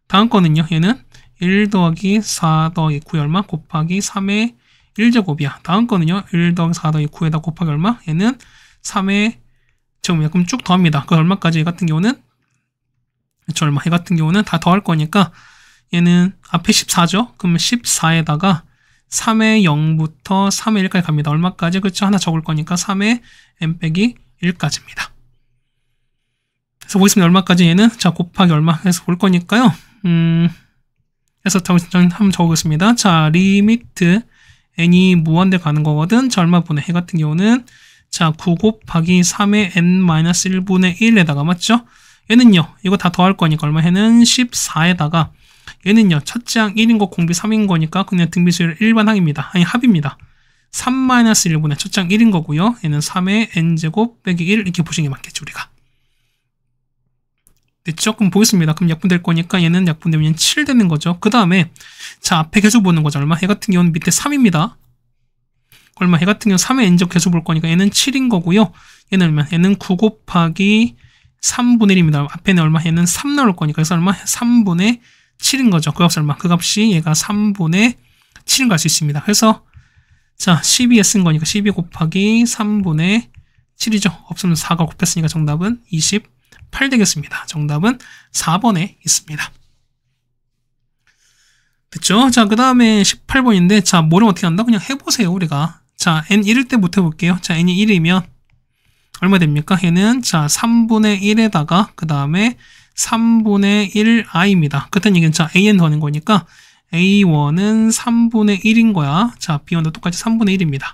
다음 거는요. 얘는 1 더하기 4 더하기 9에 얼마? 곱하기 3의 1제곱이야. 다음 거는요. 1 더하기 4 더하기 9에다 곱하기 얼마? 얘는 3의 제곱이야. 그럼 쭉 더합니다. 그 얼마까지? 얘 같은 경우는 그쵸, 얼마? 얘 같은 경우는 다 더할 거니까 얘는 앞에 14죠? 그러면 14에다가 3의 0부터 3의 1까지 갑니다. 얼마까지? 그렇죠? 하나 적을 거니까 3의 n 빼기 1까지입니다. 그래서 보겠습니다. 얼마까지 얘는? 자, 곱하기 얼마 해서 볼 거니까요. 그래서 저는 한번 적어보겠습니다. 자, 리미트 n이 무한대 가는 거거든. 자, 얼마 분의? 얘 같은 경우는 자, 9 곱하기 3의 n-1분의 1에다가 맞죠? 얘는요. 이거 다 더할 거니까 얼마? 얘는 14에다가 얘는요. 첫째 항 1인 거 공비 3인 거니까 그냥 등비수열 일반항입니다. 아니 합입니다. 3-1분의 첫째 항 1인 거고요. 얘는 3의 n제곱 빼기 1 이렇게 보시는 게 맞겠죠. 우리가. 됐죠? 그럼 보겠습니다. 그럼 약분될 거니까 얘는 약분되면 7 되는 거죠. 그 다음에 자, 앞에 개수 보는 거죠. 얼마? 얘 같은 경우는 밑에 3입니다. 얼마? 얘 같은 경우 3의 n제곱 개수 볼 거니까 얘는 7인 거고요. 얘는 얼마? 얘는 9 곱하기 3분의 1입니다. 앞에는 얼마? 얘는 3 나올 거니까 그래서 얼마? 3분의 7인 거죠. 그 값이 얼마? 그 값이 얘가 3분의 7인 걸 알 수 있습니다. 그래서 자, 12에 쓴 거니까 12 곱하기 3분의 7이죠. 없으면 4가 곱했으니까 정답은 28 되겠습니다. 정답은 4번에 있습니다. 됐죠? 자, 그 다음에 18번인데 자, 뭐를 어떻게 한다? 그냥 해보세요. 우리가. 자, n 1일 때부터 해볼게요. 자, n이 1이면 얼마 됩니까? 얘는 자, 3분의 1에다가 그 다음에 3분의 1i입니다. 그렇다는 얘기는 자, an 더하는 거니까 a1은 3분의 1인 거야. 자, b1도 똑같이 3분의 1입니다.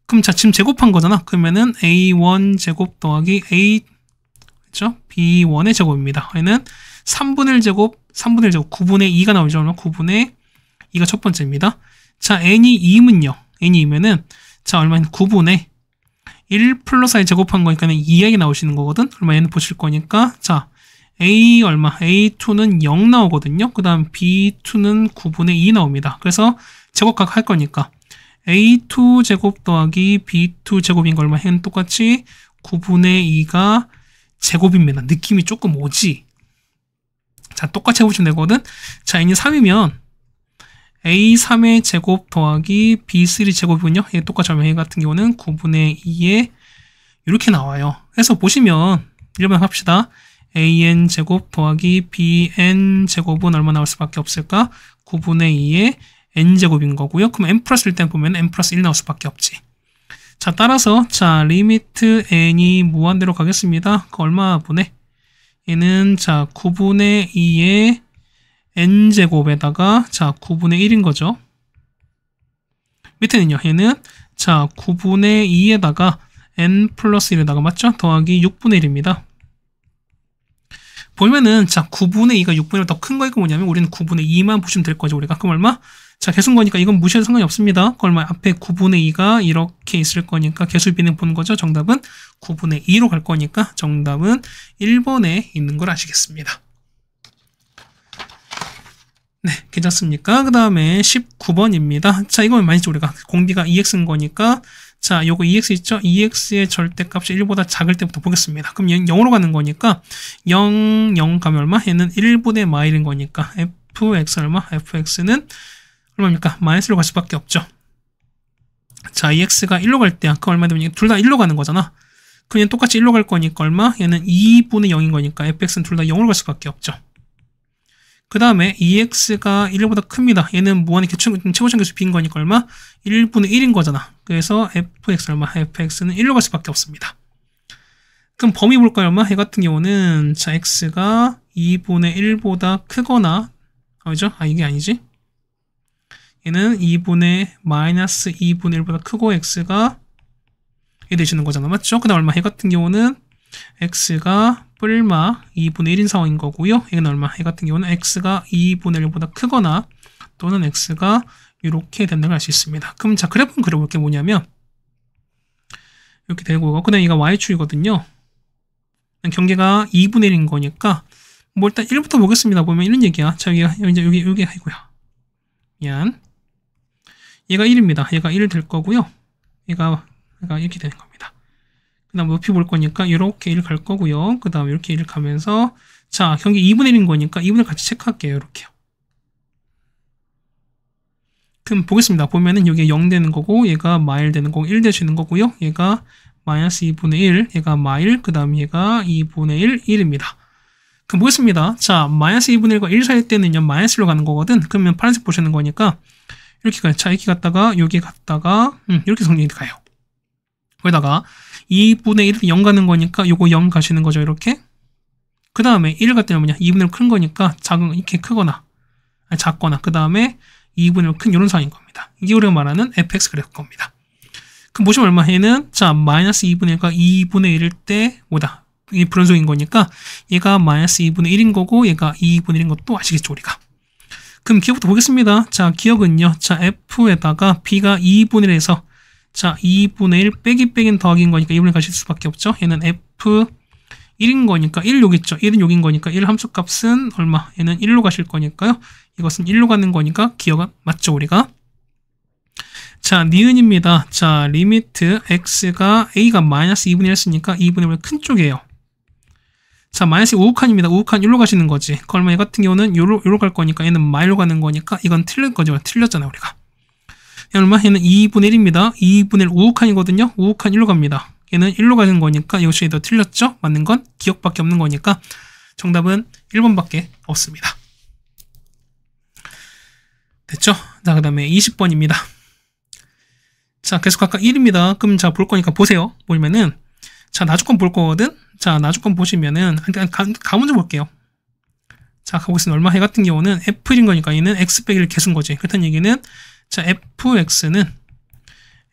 그럼 자, 지금 제곱한 거잖아. 그러면은 a1 제곱 더하기 a 그렇죠? b1의 제곱입니다. 얘는 3분의 1제곱, 3분의 1제곱, 9분의 2가 나오죠. 얼마? 9분의 2가 첫 번째입니다. 자, n이 2면요. n이 2면은 자, 얼마는 9분의 1 플러스 i 제곱한 거니까 2i 나오시는 거거든. 얼마 얘는 보실 거니까 자, A 얼마? A2는 0 나오거든요. 그 다음 B2는 9분의 2 나옵니다. 그래서 제곱각 할 거니까 A2 제곱 더하기 B2 제곱인 거 얼마? 얘는 똑같이 9분의 2가 제곱입니다. 느낌이 조금 오지? 자, 똑같이 해보시면 되거든. 자, n이 3이면 A3의 제곱 더하기 B3 제곱이군요. 얘 똑같이 하면 얘 같은 경우는 9분의 2에 이렇게 나와요. 그래서 보시면 1번 합시다. an 제곱 더하기 bn 제곱은 얼마 나올 수밖에 없을까? 9분의 2의 n 제곱인 거고요. 그럼 n 플러스 1 때 보면 n 플러스 1 나올 수밖에 없지. 자, 따라서 자, 리미트 n이 무한대로 가겠습니다. 그 얼마 분의? 얘는 자, 9분의 2의 n 제곱에다가 자, 9분의 1인 거죠. 밑에는요. 얘는 자, 9분의 2에다가 n 플러스 1에다가 맞죠? 더하기 6분의 1입니다. 보면은 자, 9분의 2가 6분의 1 더 큰 거니까 뭐냐면 우리는 9분의 2만 보시면 될 거죠. 우리가. 그럼 얼마? 자, 개수인 거니까 이건 무시해도 상관이 없습니다. 그 얼마? 앞에 9분의 2가 이렇게 있을 거니까 개수 비는 보는 거죠. 정답은 9분의 2로 갈 거니까 정답은 1번에 있는 걸 아시겠습니다. 네, 괜찮습니까? 그 다음에 19번입니다. 자, 이건 많이 우리가 공비가 2x인 거니까 자, 요거 2x 있죠? 2x의 절대값이 1보다 작을 때부터 보겠습니다. 그럼 0으로 가는 거니까 0, 0 가면 얼마? 얘는 1분의 마일인 거니까 fx 얼마? fx는 얼마입니까? 마이너스로 갈 수밖에 없죠. 자, 2x가 1로 갈 때 아까 얼마 되면 둘 다 1로 가는 거잖아. 그냥 똑같이 1로 갈 거니까 얼마? 얘는 2분의 0인 거니까 fx는 둘 다 0으로 갈 수밖에 없죠. 그 다음에 2x가 1보다 큽니다. 얘는 무한의 최고차계수 b인 거니까 얼마? 1분의 1인 거잖아. 그래서 fx 얼마? fx는 1로 갈 수밖에 없습니다. 그럼 범위 볼까요? 얼마? 얘 같은 경우는 자 x가 2분의 1보다 크거나 그죠? 이게 아니지. 얘는 2분의 마이너스 2분의 1보다 크고 x가 이 되시는 거잖아. 맞죠? 그 다음 얼마? 얘 같은 경우는 x가 뿔마 2분의 1인 상황인 거고요. 얘는 얼마? 얘 같은 경우는 x가 2분의 1보다 크거나 또는 x가 이렇게 된다는 걸 알 수 있습니다. 그럼 자 그래프 그려볼 게 뭐냐면 이렇게 되고 그 다음에 얘가 y축이거든요. 경계가 2분의 1인 거니까 뭐 일단 1부터 보겠습니다. 보면 이런 얘기야. 자 여기가 이제 여기 아이고요. 미안. 얘가 1입니다. 얘가 1 될 거고요. 얘가 이렇게 되는 겁니다. 그 다음 높이 볼 거니까 이렇게 1 갈 거고요. 그 다음 이렇게 1 가면서 자 경계 2분의 1인 거니까 2분의 1 같이 체크할게요. 이렇게요. 그럼 보겠습니다. 보면은 여기 0 되는 거고 얘가 마일 되는 거고 1 되시는 거고요. 얘가 마이너스 2분의 1, 얘가 마일, 그 다음 얘가 2분의 1, 1입니다. 그럼 보겠습니다. 자, 마이너스 2분의 1과 1 사이 때는요, 마이너스로 가는 거거든. 그러면 파란색 보시는 거니까 이렇게 가요. 자, 이렇게 갔다가 여기 갔다가 이렇게 정리해 가요. 거기다가 2분의 1은 0 가는 거니까 요거 0 가시는 거죠. 이렇게. 그 다음에 1 갔더니 뭐냐? 2분의 1 큰 거니까 이렇게 크거나 작거나 그 다음에 2분의 1 큰 이런 상황인 겁니다. 이게 우리가 말하는 fx 그래프 겁니다. 그럼 보시면 얼마? 얘는 자 마이너스 2분의 1과 2분의 1일 때 뭐다? 이게 불연속인 거니까 얘가 마이너스 2분의 1인 거고 얘가 2분의 1인 것도 아시겠죠 우리가. 그럼 기억부터 보겠습니다. 자 기억은요. 자 f에다가 b가 2분의 1에서 자 2분의 1 빼기 빼기는 더하기인 거니까 2분의 1 가실 수밖에 없죠. 얘는 f 1인 거니까 1 여기 있죠. 1은 여기인 거니까 1 함수값은 얼마? 얘는 1로 가실 거니까요. 이것은 1로 가는 거니까 기억은 맞죠 우리가. 자, 니은입니다. 자, 리미트 x가 a가 마이너스 2분의 1 했으니까 2분의 1 큰 쪽이에요. 자, 마이너스 우극한입니다. 우극한 1로 가시는 거지. 그러면 얘 같은 경우는 요로 갈 거니까 얘는 마일로 가는 거니까 이건 틀린 거죠. 틀렸잖아요, 우리가. 얼마? 얘는 2분의 1입니다. 2분의 1 우극한이거든요. 우극한 1로 갑니다. 얘는 1로 가는 거니까 이것이 더 틀렸죠? 맞는 건 기억밖에 없는 거니까 정답은 1번밖에 없습니다. 됐죠? 자, 그 다음에 20번입니다. 자, 계속 아까 1입니다. 그럼 자, 볼 거니까 보세요. 보면은, 자, 나주권 볼 거거든? 자, 나주권 보시면은, 일단 가 먼저 볼게요. 자, 가보겠습니다. 얼마? 해 같은 경우는 F인 거니까 얘는 X 빼기를 개수인 거지. 그렇다는 얘기는, 자, FX는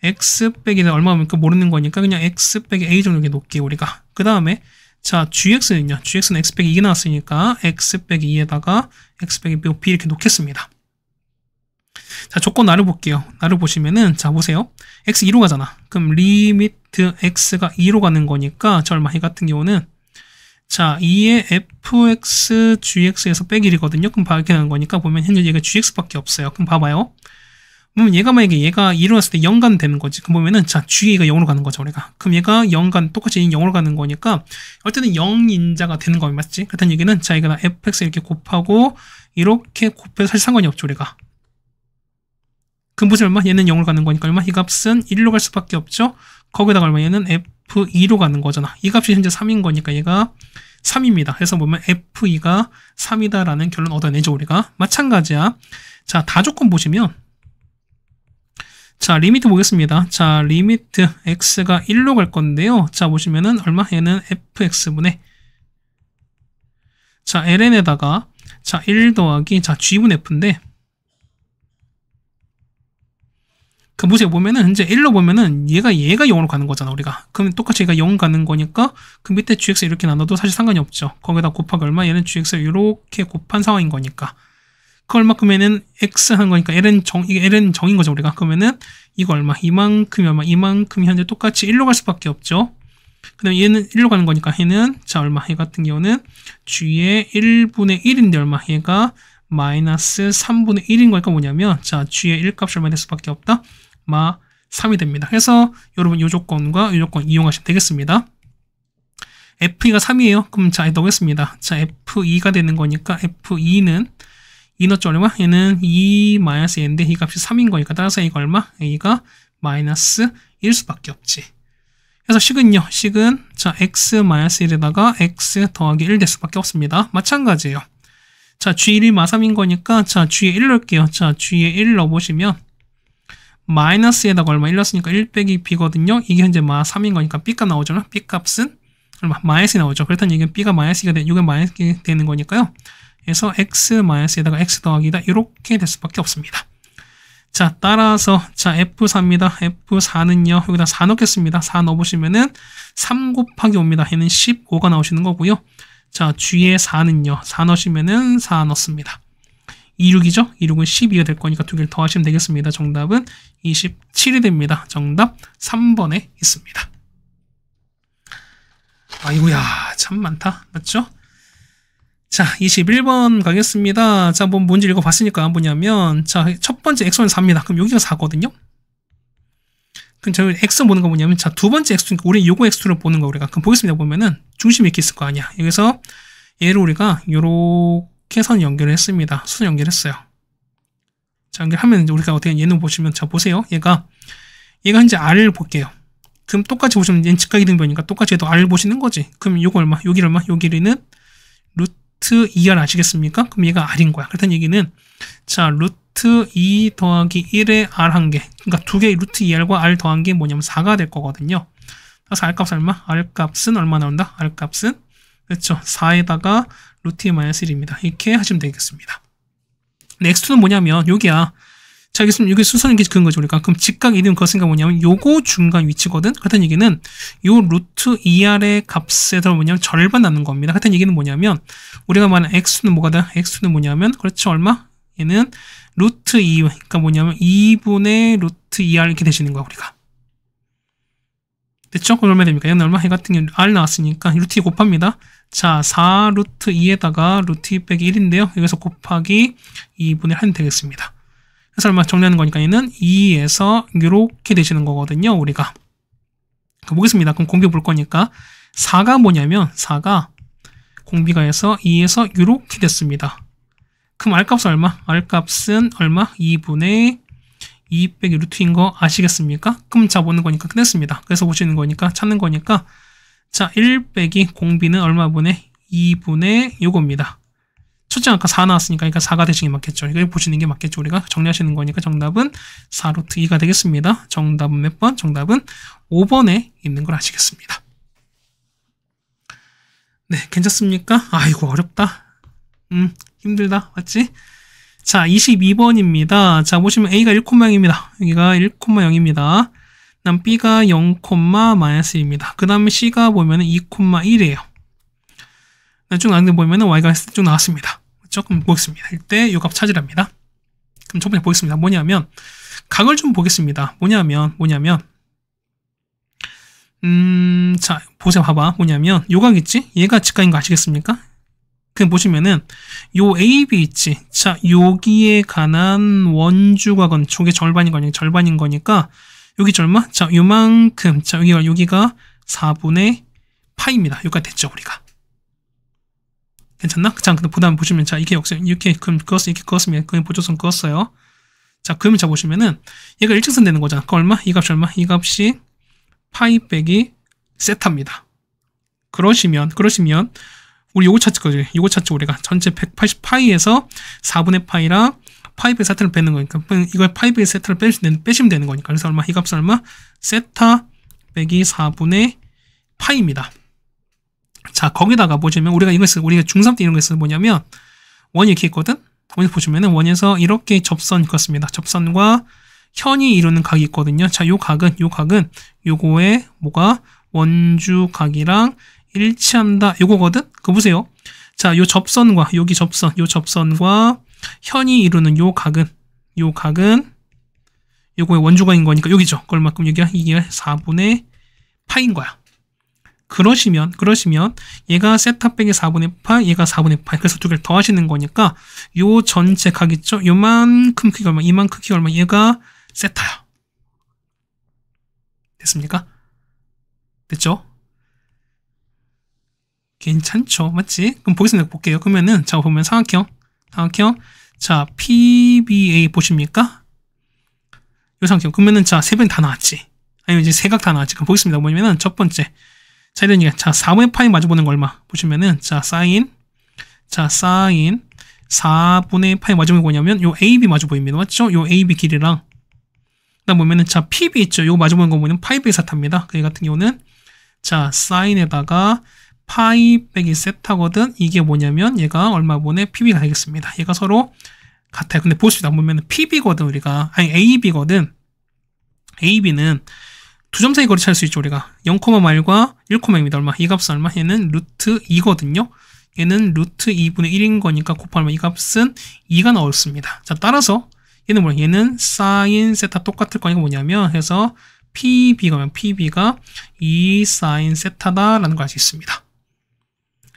X 빼기를 얼마입니까? 모르는 거니까 그냥 X 빼기 A 정도 이렇게 놓을게요, 우리가. 그 다음에, 자, GX는요. GX는 X 빼기 2가 나왔으니까 X 빼기 2에다가 X 빼기 B 이렇게 놓겠습니다. 자, 조건 나를 볼게요. 나를 보시면은, 자, 보세요. x 2로 가잖아. 그럼 리미트 x가 2로 가는 거니까, 저 얼마? 이 같은 경우는, 자, 2의 fx gx에서 빼기 1이거든요. 그럼 이렇게 되는 거니까, 보면 현재 얘가 gx밖에 없어요. 그럼 봐봐요. 그럼 얘가 만약에 얘가 2로 갔을 때 0간 되는 거지. 그럼 보면은, 자, g가 0으로 가는 거죠, 우리가. 그럼 얘가 0간, 똑같이 0으로 가는 거니까, 어쨌든 0인자가 되는 거 맞지? 그렇다는 얘기는, 자, 이거 fx 이렇게 곱하고, 이렇게 곱해서 사실 상관이 없죠, 우리가. 그럼 보시면 얼마? 얘는 0으로 가는 거니까 얼마? 이 값은 1로 갈 수밖에 없죠? 거기다가 얼마? 얘는 F2로 가는 거잖아. 이 값이 현재 3인 거니까 얘가 3입니다. 그래서 보면 F2가 3이다라는 결론 얻어내죠, 우리가. 마찬가지야. 자, 다조건 보시면 자, 리미트 보겠습니다. 자, 리미트 x가 1로 갈 건데요. 자, 보시면은 얼마? 얘는 fx분의 자, ln에다가 자, 1 더하기 자, g분 f인데 그 보세요. 보면은 현재 1로 보면은 얘가 0으로 가는 거잖아, 우리가. 그럼 똑같이 얘가 0 가는 거니까 그 밑에 gx 이렇게 나눠도 사실 상관이 없죠. 거기다 곱하기 얼마? 얘는 gx를 이렇게 곱한 상황인 거니까. 그 얼마큼 얘는 x 하는 거니까 이게 ln 정인 거죠, 우리가. 그러면은 이거 얼마? 이만큼이 얼마? 이만큼이 현재 똑같이 1로 갈 수밖에 없죠. 그 다음에 얘는 1로 가는 거니까 얘는 자 얼마? 얘 같은 경우는 g의 1분의 1인데 얼마? 얘가 마이너스 3분의 1인 거니까 뭐냐면 자 g의 1값이 얼마 될 수밖에 없다? 3이 됩니다. 그래서 여러분 이 조건과 이 조건 이용하시면 되겠습니다. F2가 3이에요. 그럼 자 넣겠습니다. 자 F2가 되는 거니까 F2는 2 넣었죠 얼마? 얘는 2-A인데 이 값이 3인 거니까 따라서 이거 얼마? A가 마이너스 1 수밖에 없지. 그래서 식은요. 식은 자 x-1에다가 x 더하기 1 될 수밖에 없습니다. 마찬가지예요. 자 g1이 마3인 거니까 자 g에 1 넣을게요. 자 g에 1 넣어보시면 마이너스에다가 얼마 1 넣었으니까 1 빼기 b거든요. 이게 현재 마3인 거니까 b값 나오잖아. b값은 얼마? 마이너스 나오죠. 그렇다는 얘기는 b가 마이너스가 되는, 이게 마이너스가 되는 거니까요. 그래서 x-에다가 x 더하기다 이렇게 될 수밖에 없습니다. 자 따라서 자 F4입니다. F4는요 여기다 4 넣겠습니다. 4 넣어보시면은 3 곱하기 5입니다. 얘는 15가 나오시는 거고요. 자 G에 4는요 4 넣으시면은 4 넣습니다. 26이죠? 26은 12가 될 거니까 두 개를 더하시면 되겠습니다. 정답은 27이 됩니다. 정답 3번에 있습니다. 아이고야 참 많다. 맞죠? 자, 21번 가겠습니다. 자, 뭐 뭔지 읽어봤으니까 뭐냐면 자, 첫 번째 x는 4입니다. 그럼 여기가 4거든요. 그럼 저희 x 보는 거 뭐냐면 자, 두 번째 x니까 우리 요거 x2를 보는 거 우리가 그럼 보겠습니다. 보면은 중심이 이렇게 있을 거 아니야. 여기서 얘를 우리가 요렇게 선 연결을 했습니다. 선 연결했어요. 자, 연결하면 이제 우리가 어떻게 얘는 보시면 자, 보세요. 얘가 현재 r을 볼게요. 그럼 똑같이 보시면 얘는 직각 이등변이니까 똑같이 얘도 r을 보시는 거지. 그럼 요거 얼마? 여기 얼마? 요 길이는 루트 2r 아시겠습니까? 그럼 얘가 r인 거야. 그렇다는 얘기는 자 루트 2 더하기 1의 r 한 개 그러니까 두 개의 루트 2r과 r 더한 게 뭐냐면 4가 될 거거든요. 그래서 r값은 얼마? r값은 얼마 나온다? r값은 그렇죠. 4에다가 루트 2 마이너스 1입니다. 이렇게 하시면 되겠습니다. 근데 x2는 뭐냐면 여기야. 자 여기 수선이 그은 거죠. 우리가 그럼 직각 이등 그것은 뭐냐면 요거 중간 위치거든. 그렇다는 얘기는 요 루트 2r의 값에서 뭐냐면 절반 남는 겁니다. 그렇다는 얘기는 뭐냐면 우리가 말하는 x는 뭐가 돼? x는 뭐냐면 그렇죠. 얼마? 얘는 루트 2 그러니까 뭐냐면 2분의 루트 2r 이렇게 되시는 거야 우리가. 됐죠? 그럼 얼마 됩니까? 얘는 얼마? 얘 같은 경우는 r 나왔으니까 루트 2 곱합니다. 자 4 루트 2에다가 루트 2 빼기 1인데요. 여기서 곱하기 2분의 1 되겠습니다. 그래서 얼마 정리하는 거니까 얘는 2에서 이렇게 되시는 거거든요. 우리가. 보겠습니다. 그럼 공비 볼 거니까 4가 뭐냐면 4가 공비가 해서 2에서 이렇게 됐습니다. 그럼 r값은 얼마? r값은 얼마? 2분의 2 빼기 루트인 거 아시겠습니까? 그럼 자 보는 거니까 끝냈습니다. 그래서 보시는 거니까 찾는 거니까 자 1 빼기 공비는 얼마분의 2분의 요겁니다. 첫째 아까 4 나왔으니까 그러니까 4가 대칭이 맞겠죠. 이거 보시는 게 맞겠죠. 우리가 정리하시는 거니까 정답은 4 루트 2가 되겠습니다. 정답은 몇 번? 정답은 5번에 있는 걸 아시겠습니다. 네, 괜찮습니까? 아이고 어렵다. 힘들다. 맞지? 자, 22번입니다. 자, 보시면 A가 1,0입니다. 여기가 1,0입니다. 그다음 B가 0,-1입니다. 그 다음에 C가 보면은 2,1이에요. 쭉 나왔는데 보면은 Y가 쭉 나왔습니다. 그렇죠? 그럼 보겠습니다. 이때 요 값 찾으랍니다. 그럼 첫 번째 보겠습니다. 뭐냐면 각을 좀 보겠습니다. 뭐냐면 자, 보세요. 봐봐. 뭐냐면 요 각 있지? 얘가 직각인 거 아시겠습니까? 그럼 보시면은 요 AB 있지? 자, 여기에 관한 원주각은 저게 절반인 거니까 여기 얼마? 자, 요만큼. 자, 여기가 4분의 파입니다. 여기까지 됐죠, 우리가. 괜찮나? 자, 근데 보다음 보시면 자, 이렇게 이렇게 그었으면 그냥 보조선 그었어요. 자, 그러면 자 보시면은 얘가 일직선 되는 거잖아. 그 얼마? 이 값이 얼마? 이 값이 파이 빼기 세타입니다. 그러시면 우리 요거 찾을 거죠. 요거 찾죠, 우리가. 전체 180 파이에서 4분의 파이랑 파이 빼기 세타를 빼는 거니까 이걸 파이 빼기 세타를 빼시면 되는 거니까. 그래서 얼마? 이 값은 얼마? 세타 빼기 4분의 파이입니다. 자, 거기다가 보시면 우리가 중3 때 이런 거 했어요. 뭐냐면 원이 이렇게 있거든. 원이 보시면은 원에서 이렇게 접선 그렇습니다. 접선과 현이 이루는 각이 있거든요. 자, 요 각은 요거에 뭐가 원주각이랑 일치한다. 요거거든. 그거 보세요. 자, 요 접선과 요 접선과 현이 이루는 요 각은 요거의 원주각인 거니까 여기죠. 그걸만큼 이게 4분의 파인 거야. 그러시면 얘가 세타 빼기 4분의 파, 얘가 4분의 파. 그래서 두 개를 더하시는 거니까 요 전체 각 있죠? 요만큼 크기가 얼마, 이만큼 크기가 얼마, 얘가 세타야. 됐습니까? 됐죠? 괜찮죠? 맞지? 그럼 보겠습니다. 볼게요. 그러면은 자 보면 삼각형 자 PBA 보십니까? 요 삼각형 그러면은 자 세 변이 다 나왔지. 아니면 이제 세각하나 지금 보겠습니다. 뭐냐면은 첫 번째. 자, 이런 얘기. 자, 4분의 파이 마주보는 거 얼마? 보시면은, 자, 사인 4분의 파이 마주보는 거냐면, 요 AB 마주 보입니다. 맞죠? 요 AB 길이랑. 그 다음 보면은, 자, PB 있죠? 요 마주보는 거 보면 파이 빼기 세타입니다. 그 같은 경우는, 자, 사인에다가 파이 빼기 세타거든. 이게 뭐냐면, 얘가 얼마분의 PB가 되겠습니다. 얘가 서로 같아요. 근데 보십시다. 보면은 PB거든, 우리가. 아니, AB거든. AB는 두 점 사이 거리 찾을 수 있죠, 우리가. 0,말과 1,입니다. 얼마? 이 값은 얼마? 얘는 루트 2거든요. 얘는 루트 2분의 1인 거니까 곱하면 이 값은 2가 나왔습니다. 자, 따라서 얘는 뭐야? 얘는 사인 세타 똑같을 거니까 뭐냐면 해서 PB가 2 사인 세타다라는 걸 알 수 있습니다.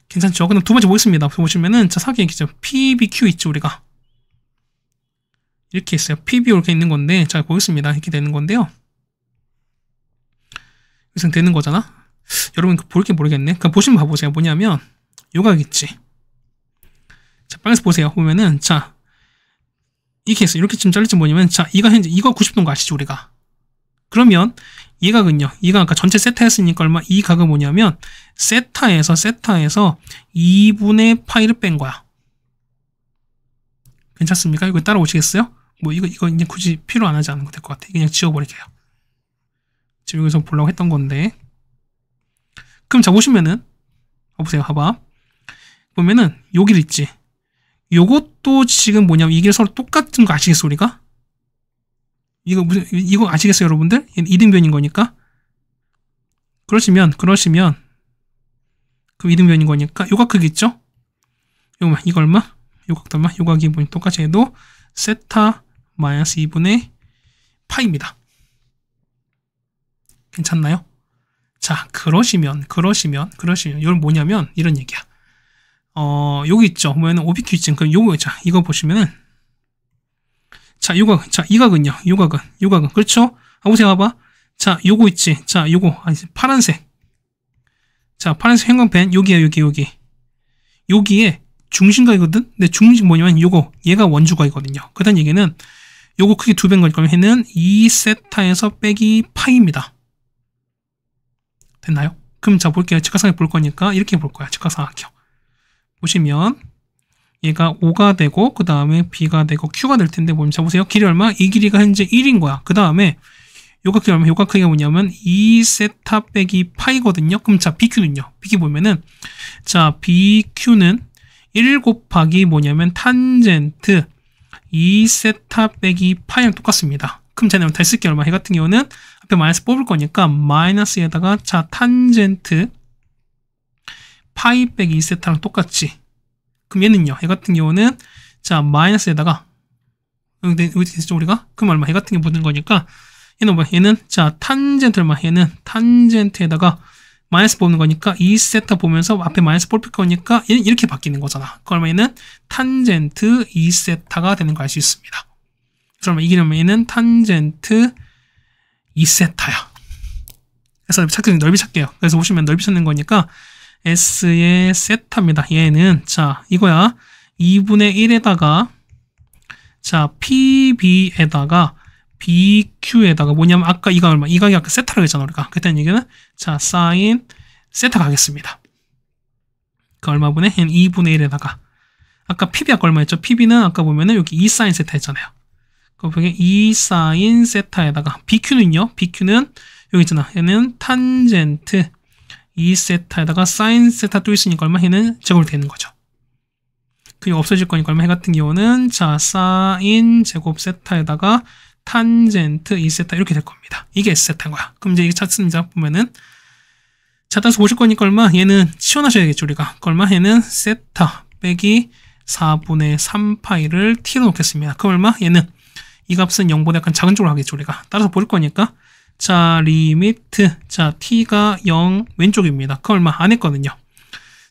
괜찮죠? 그럼 두 번째 보겠습니다. 보시면은 자, 사기 얘기죠. PBQ 있죠, 우리가. 이렇게 있어요. PB 이렇게 있는 건데, 자, 보겠습니다. 이렇게 되는 건데요. 여기서 되는 거잖아. 여러분 볼게 모르겠네. 그럼 보시면 봐보세요. 뭐냐면 요각있지. 자, 빨간색 보세요. 보면은 자, 이렇게 했어요. 이렇게 지금 잘릴지 뭐냐면 자, 이거 현재 이거 90도인 거 아시죠, 우리가? 그러면 이 각은요. 이가 아까 전체 세타였으니까 얼마? 이 각은 뭐냐면 세타에서 2분의 파이를 뺀 거야. 괜찮습니까? 이거 따라오시겠어요? 뭐 이거 이제 굳이 필요 안 하지 않은 거 될 것 같아. 그냥 지워버릴게요. 지금 여기서 보려고 했던 건데. 그럼 자, 보시면은 보세요. 봐봐. 보면은 여기 있지. 요것도 지금 뭐냐면 이게 서로 똑같은 거 아시겠어, 우리가? 이거 아시겠어요, 여러분들? 얘는 이등변인 거니까. 그럼 이등변인 거니까 요각 크기 있죠? 이거 얼마? 요각도 얼마? 요각이 뭐니 똑같이 해도 세타 마이너스 2분의 파입니다. 괜찮나요? 자, 그러시면 이건 뭐냐면 이런 얘기야. 여기 있죠. 보면은 OBQ 있지. 그럼 요거 자, 이거 보시면은 자, 요각. 자, 이 각은요. 요각은 그렇죠? 보세요. 봐봐. 자, 요거 있지. 자, 요거 파란색. 자, 파란색 형광펜 여기야, 여기. 여기에 중심각이거든. 근데 중심 뭐냐면 요거 얘가 원주각이거든요. 그다음 얘기는 요거 크기 2배인 거니까 얘는 2세타에서 빼기 파이입니다. 됐나요? 그럼 자, 볼게요. 직각삼각 볼 거니까 이렇게 볼 거야. 직각삼각형. 보시면 얘가 5가 되고 그 다음에 B가 되고 Q가 될 텐데 보면 자, 보세요. 길이 얼마? 이 길이가 현재 1인 거야. 그 다음에 요각 길이 얼마? 요각 크기가 뭐냐면 2세타 빼기 파이거든요. 그럼 자, BQ는요. BQ 보면은 자, BQ는 1 곱하기 뭐냐면 탄젠트 2세타 빼기 파이랑 똑같습니다. 그럼 쟤는 다시 쓸게 얼마? 얘 같은 경우는 앞에 마이너스 뽑을 거니까 마이너스에다가 자, 탄젠트 파이 빼기 2세타랑 똑같지. 그럼 얘는요. 얘 같은 경우는 자, 마이너스에다가 여기 됐죠, 우리가? 그럼 얼마? 얘 같은 게 붙는 거니까 얘는 뭐야? 얘는 자, 탄젠트 얼마? 얘는 탄젠트에다가 마이너스 뽑는 거니까 2세타 보면서 앞에 마이너스 뽑을 거니까 얘는 이렇게 바뀌는 거잖아. 그러면 얘는 탄젠트 2세타가 되는 거 알 수 있습니다. 그래서 이기려면 얘는 탄젠트 2세타야. 그래서 넓이 찾게요. 그래서 보시면 넓이 찾는 거니까 S의 세타입니다. 얘는 자, 이거야. 2분의 1에다가 자, PB에다가 BQ에다가 뭐냐면 아까 이가 얼마? 이 각이 아까 세타라고 했잖아, 우리가. 그랬다는 얘기는 자, 사인 세타 가겠습니다. 그 얼마분의? 얘는 2분의 1에다가 아까 PB 아까 얼마였죠? PB는 아까 보면은 여기 2 사인 세타 했잖아요. 그럼 여기 2 사인 세타에다가 BQ는요? BQ는 여기 있잖아. 얘는 탄젠트 2세타에다가 사인 세타 또 있으니까 얼마? 얘는 제곱이 되는 거죠. 그게 없어질 거니까 얼마? 해 같은 경우는 자, 사인 제곱 세타에다가 탄젠트 2세타 이렇게 될 겁니다. 이게 S세타인 거야. 그럼 이제 이게 찾습니다. 보면은 자, 따라서 보실 거니까 얼마? 얘는 치워놔셔야겠죠, 우리가. 그 얼마? 얘는 세타 빼기 4분의 3파이를 t로 놓겠습니다. 그럼 얼마? 얘는 이 값은 0보다 약간 작은 쪽으로 하겠죠, 우리가. 따라서 볼 거니까 자, 리미트 자, t가 0 왼쪽입니다. 그 얼마? 안 했거든요.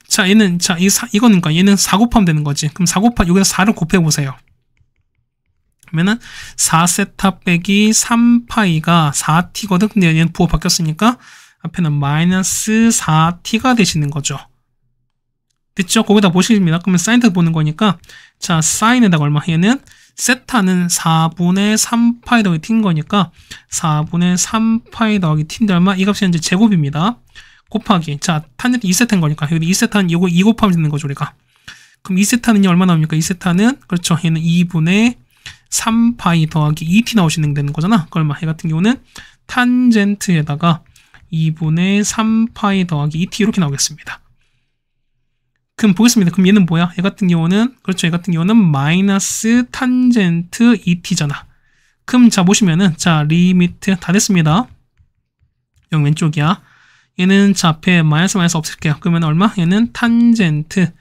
자, 얘는 자, 이거는 얘는 4 곱하면 되는 거지. 그럼 4 곱하 여기서 4를 곱해 보세요. 그러면은 4세타 빼기 3파이가 4t거든. 근데 얘는 부호 바뀌었으니까 앞에는 마이너스 4t가 되시는 거죠. 됐죠? 거기다 보십니다. 그러면 사인 타 보는 거니까 자, 사인에다가 얼마? 얘는 세타는 4분의 3파이 더하기 t인 거니까 4분의 3파이 더하기 t인데 얼마? 이 값이 현재 제곱입니다. 곱하기 자 탄젠트 2세타인 거니까 여기 2세타는 이거 2 곱하면 되는 거죠 우리가. 그럼 2세타는요 얼마 나옵니까? 2세타는 그렇죠 얘는 2분의 3파이 더하기 2t 나오시는 되는 거잖아. 그 얼마? 얘 같은 경우는 탄젠트에다가 2분의 3파이 더하기 2t 이렇게 나오겠습니다. 그럼 보겠습니다. 그럼 얘는 뭐야? 얘 같은 경우는 그렇죠. 얘 같은 경우는 마이너스 탄젠트 2t잖아. 그럼 자 보시면은 자 리미트 다 됐습니다. 여기 왼쪽이야. 얘는 자 앞에 마이너스 없앨게요. 그러면 얼마? 얘는 탄젠트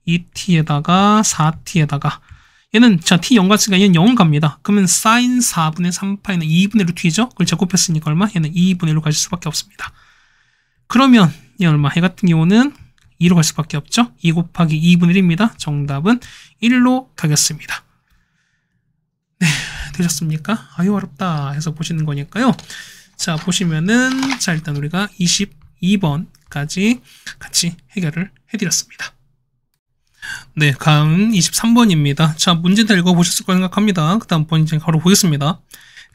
2t에다가 4t에다가 얘는 자 t 0 갔으니까 얘는 0은 갑니다. 그러면 사인 4분의 3파이는 2분의 루트이죠. 그걸 제곱했으니까 얼마? 얘는 2분의 1로 가실 수밖에 없습니다. 그러면 얘 얼마? 얘 같은 경우는 2로 갈 수밖에 없죠. 2 곱하기 2분의 1입니다. 정답은 1로 가겠습니다. 네, 되셨습니까? 아유 어렵다 해서 보시는 거니까요. 자 보시면은 자 일단 우리가 22번까지 같이 해결을 해드렸습니다. 네, 다음 23번입니다. 자 문제 다 읽어보셨을 거라 생각합니다. 그 다음 번 이제 바로 보겠습니다.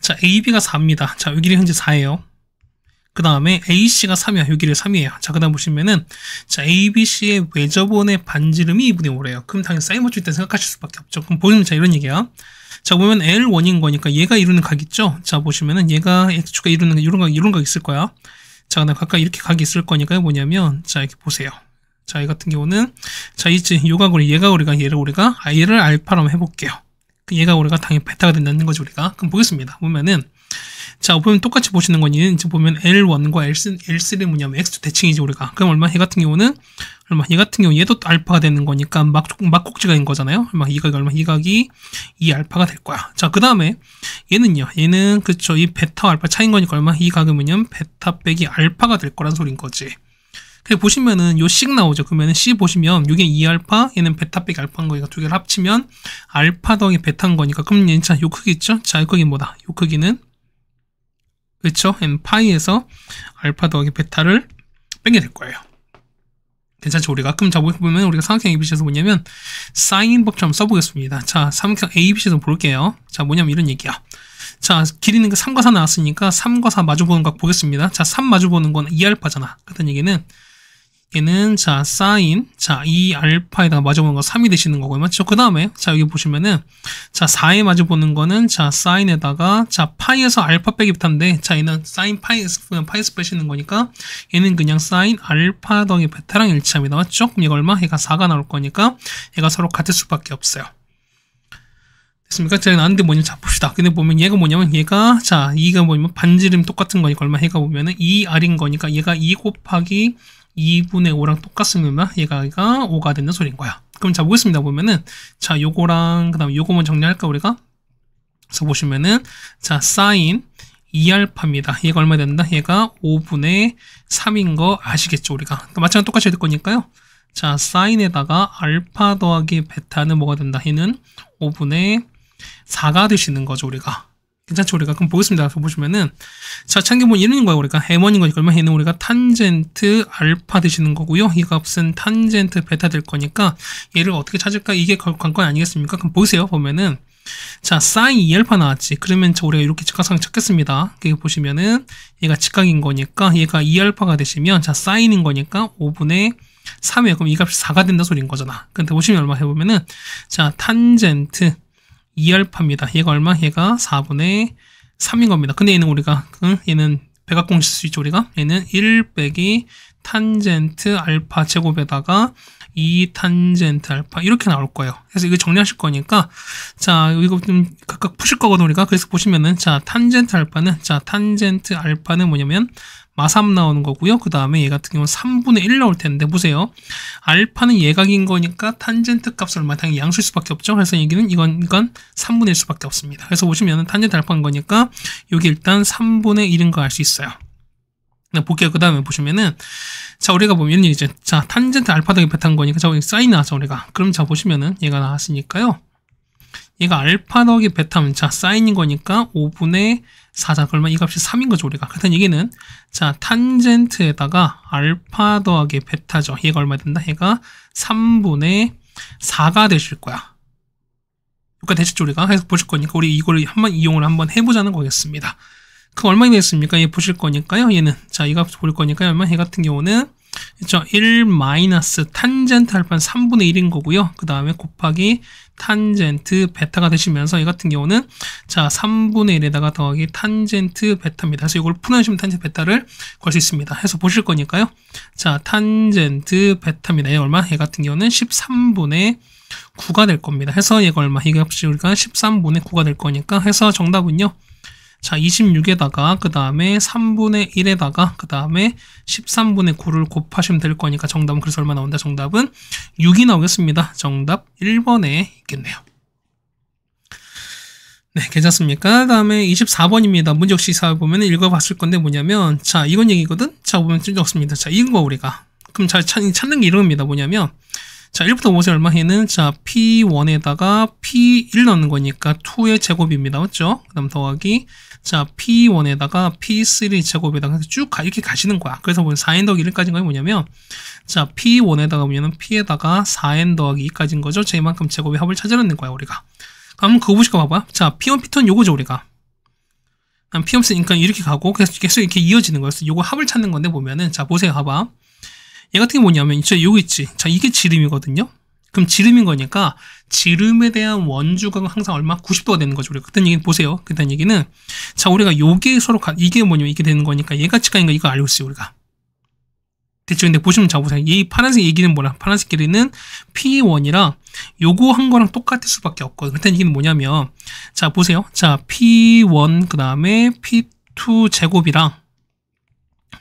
자 AB가 4입니다. 자 여기는 현재 4예요. 그 다음에 AC가 3이야. 여기를 3이에요. 자, 그 다음 보시면은, 자, ABC의 외접원의 반지름이 2분의 5래요. 그럼 당연히 사인 맞출 때 생각하실 수밖에 없죠. 그럼 보시면 자, 이런 얘기야. 자, 보면 L1인 거니까 얘가 이루는 각 있죠? 자, 보시면은 얘가 X축가 이루는 이런 각 있을 거야. 자, 그 다음 각각 이렇게 각이 있을 거니까요. 뭐냐면, 자, 이렇게 보세요. 자, 이 같은 경우는, 자, 이제 요가 우리, 얘가 우리가, 얘를 알파로 한번 해볼게요. 얘가 우리가 당연히 베타가 된다는 거죠, 우리가. 그럼 보겠습니다. 보면은, 자, 보면 똑같이 보시는 거니, 이제 보면 L1과 L3는 뭐냐면 X2 대칭이지, 우리가. 그럼 얼마? 얘 같은 경우는, 얼마? 얘 같은 경우 얘도 알파가 되는 거니까 막곡지각인 거잖아요. 얼마? 이 각이 얼마? 이 각이 2알파가 될 거야. 자, 그 다음에 얘는요. 얘는, 그쵸. 이 베타와 알파 차이인 거니까 얼마? 이 각은 뭐냐면 베타 빼기 알파가 될 거란 소린 거지. 그래 보시면은 요 식 나오죠. 그러면은 C 보시면 요게 2알파, 얘는 베타 빼기 알파인 거니까 두 개를 합치면 알파 더하기 베타인 거니까 그럼 얘는 자, 요 크기 있죠? 자, 이 크기 뭐다? 요 크기는 그렇죠? 파이에서 알파 더하기 베타를 빼게 될 거예요. 괜찮죠? 우리가 그럼 자 보면 우리가 삼각형 ABC에서 뭐냐면 사인 법처럼 써보겠습니다. 자, 삼각형 ABC에서 볼게요. 자, 뭐냐면 이런 얘기야. 자, 길이는 3과 4 나왔으니까 3과 4 마주보는 각 보겠습니다. 자, 3 마주보는 건 2알파잖아. 그랬던 얘기는 얘는 자 사인 자 2알파에다가 마주보는 거 3이 되시는 거고요. 맞죠? 그 다음에 자 여기 보시면은 자 4에 마주보는 거는 자 사인에다가 자 파이에서 알파 빼기 베타인데 자 얘는 사인 파이에서 빼시는 거니까 얘는 그냥 사인 알파 더하기 베타랑 일치합니다. 맞죠? 그럼 얘가 얼마? 얘가 4가 나올 거니까 얘가 서로 같을 수밖에 없어요. 됐습니까? 제가 나왔는데 뭐냐면 자 봅시다. 근데 보면 얘가 뭐냐면 얘가 자 2가 뭐냐면 반지름 똑같은 거니까 얼마? 얘가 보면은 2R인 거니까 얘가 2 곱하기 2분의 5랑 똑같습니다. 얘가 5가 된다는 소리인 거야. 그럼 자 보겠습니다. 보면은 자 요거랑 그 다음에 요거만 정리할까 우리가? 그래서 보시면은 자 사인 2알파입니다. 얘가 얼마 된다? 얘가 5분의 3인 거 아시겠죠 우리가? 마찬가지로 똑같이 될 거니까요. 자 사인에다가 알파 더하기 베타는 뭐가 된다? 얘는 5분의 4가 되시는 거죠 우리가. 괜찮죠 우리가? 그럼 보겠습니다. 보시면은 자 참기본 이런 거야 우리가 M1인 거니까 얼마 얘는 우리가 탄젠트 알파 되시는 거고요. 이 값은 탄젠트 베타 될 거니까 얘를 어떻게 찾을까? 이게 관건 아니겠습니까? 그럼 보세요. 보면은 자 사인 2알파 나왔지. 그러면 우리가 이렇게 직각상 찾겠습니다. 여기 보시면은 얘가 직각인 거니까 얘가 2알파가 되시면 자 사인인 거니까 5분의 3이에요. 그럼 이 값이 4가 된다 소리인 거잖아. 근데 보시면 얼마 해보면은 자 탄젠트 2알파입니다. 얘가 얼마? 얘가 4분의 3인 겁니다. 근데 얘는 우리가 얘는 백악공 쓸 수 있죠 우리가? 얘는 1 빼기 탄젠트 알파 제곱에다가 2 탄젠트 알파 이렇게 나올 거예요. 그래서 이거 정리하실 거니까 자 이거 좀 각각 푸실 거거든요 우리가. 그래서 보시면은 자 탄젠트 알파는 뭐냐면 마3 나오는 거고요. 그 다음에 얘 같은 경우는 3분의 1 나올 텐데 보세요. 알파는 예각인 거니까 탄젠트 값을 얼마 당연히 양수일 수밖에 없죠. 그래서 여기는 이건 3분의 1 수밖에 없습니다. 그래서 보시면은 탄젠트 알파인 거니까 여기 일단 3분의 1인 거 알 수 있어요. 볼게요. 그 다음에 보시면은 자 우리가 보면 이런 얘기죠. 자 탄젠트 알파 더하기 베타인 거니까 자 여기 사인 나왔죠 우리가. 그럼 자 보시면은 얘가 나왔으니까요. 얘가 알파 더하기 베타면 자 사인인 거니까 5분의 4자 그러면 이 값이 3인 거죠 우리가. 그렇다는 얘기는 자 탄젠트에다가 알파 더하기 베타죠. 얘가 얼마 된다? 얘가 3분의 4가 되실 거야. 여기까지 되셨죠, 우리가? 해서 보실 거니까 우리 이걸 이용을 한번 해보자는 거겠습니다. 그럼 얼마 되겠습니까? 얘 보실 거니까요. 얘는 자, 이 값 볼 거니까요. 얼마? 얘 같은 경우는 그렇죠. 1 마이너스 탄젠트 알파는 3분의 1인 거고요. 그 다음에 곱하기 탄젠트 베타가 되시면서 이 같은 경우는 자 3분의 1에다가 더하기 탄젠트 베타입니다. 그래서 이걸 풀어내시면 탄젠트 베타를 구할 수 있습니다. 해서 보실 거니까요. 자 탄젠트 베타입니다. 얘 얼마? 얘 같은 경우는 13분의 9가 될 겁니다. 해서 얘가 얼마? 이 값이 우리가 13분의 9가 될 거니까 해서 정답은요. 자, 26에다가 그 다음에 3분의 1에다가 그 다음에 13분의 9를 곱하시면 될 거니까 정답은 그래서 얼마 나온다? 정답은 6이 나오겠습니다. 정답 1번에 있겠네요. 네, 괜찮습니까? 다음에 24번입니다. 문제 역시 보면 읽어봤을 건데 뭐냐면 자, 이건 얘기거든? 자, 보면 좀 적습니다. 자, 이거 우리가 그럼 잘 찾는 게 이겁니다. 뭐냐면 자, 1부터 보세요. 얼마 해는 자, P1에다가 P1 넣는 거니까 2의 제곱입니다. 맞죠? 그 다음 더하기 자, P1에다가 P3 제곱에다가 쭉 이렇게 가시는 거야. 그래서 보면 4n 더하기 1까지인 거예요. 뭐냐면 자, P1에다가 보면은 P에다가 4n 더하기 2까지인 거죠. 자, 이만큼 제곱의 합을 찾아내는 거야, 우리가. 그럼 그거 보실까 봐봐. 자, P1, P2는 요거죠, 우리가. P1 쓰니까 이렇게 가고 계속 이렇게 이어지는 거였어. 요거 합을 찾는 건데 보면은 자, 보세요. 봐봐. 얘 같은 게 뭐냐면 요거 있지. 자, 이게 지름이거든요. 그럼 지름인 거니까 지름에 대한 원주각은 항상 얼마? 90도가 되는 거죠. 우리가 그딴 얘기는 보세요. 그딴 얘기는 자, 우리가 요게 서로 이게 뭐냐면 이게 되는 거니까 얘가 직각인 거 이거 알고 있어요, 우리가. 대충 근데 보시면 자 보세요. 이 파란색 얘기는 뭐라? 파란색 길이는 P1이랑 요거 한 거랑 똑같을 수밖에 없거든요. 그딴 얘기는 뭐냐면 자, 보세요. 자, P1 그다음에 P2 제곱이랑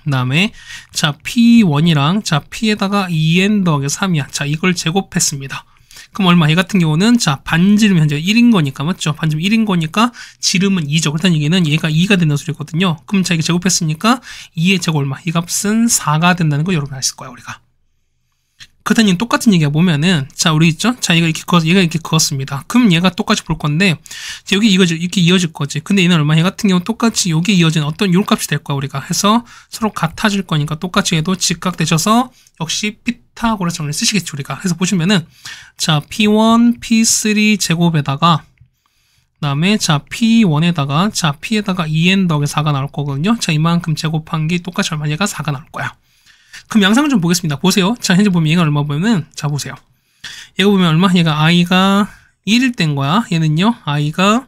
그 다음에 자 P1이랑 자 P에다가 2n 더하기 3이야. 자 이걸 제곱했습니다. 그럼 얼마? 얘 같은 경우는 자 반지름 현재 1인 거니까 맞죠? 반지름 1인 거니까 지름은 2죠. 그렇다는 얘기는 얘가 2가 된다는 소리거든요. 그럼 자 이게 제곱했으니까 2의 제곱 얼마? 이 값은 4가 된다는 거 여러분 아실 거예요, 우리가. 그렇다는 얘기는 똑같은 얘기가 보면은 자 우리 있죠? 자 얘가 이렇게 그었습니다. 그럼 얘가 똑같이 볼 건데 자, 여기 이렇게 이어질 거지. 근데 얘는 얼마? 얘 같은 경우는 똑같이 여기 이어진 어떤 요 값이 될 거야, 우리가. 해서 서로 같아질 거니까 똑같이 해도 직각 되셔서 역시 피타고라스 정리를 쓰시겠죠, 우리가. 그래서 보시면은 자 P1, P3 제곱에다가 그다음에 자 P1에다가 자 P에다가 2n 더하기 4가 나올 거거든요. 자 이만큼 제곱한 게 똑같이 얼마? 얘가 4가 나올 거야. 그럼 양상을 좀 보겠습니다. 보세요. 자, 현재 보면 얘가 얼마 보면은, 자, 보세요. 얘가 보면 얼마? 얘가 i가 1일 때인 거야. 얘는요, i가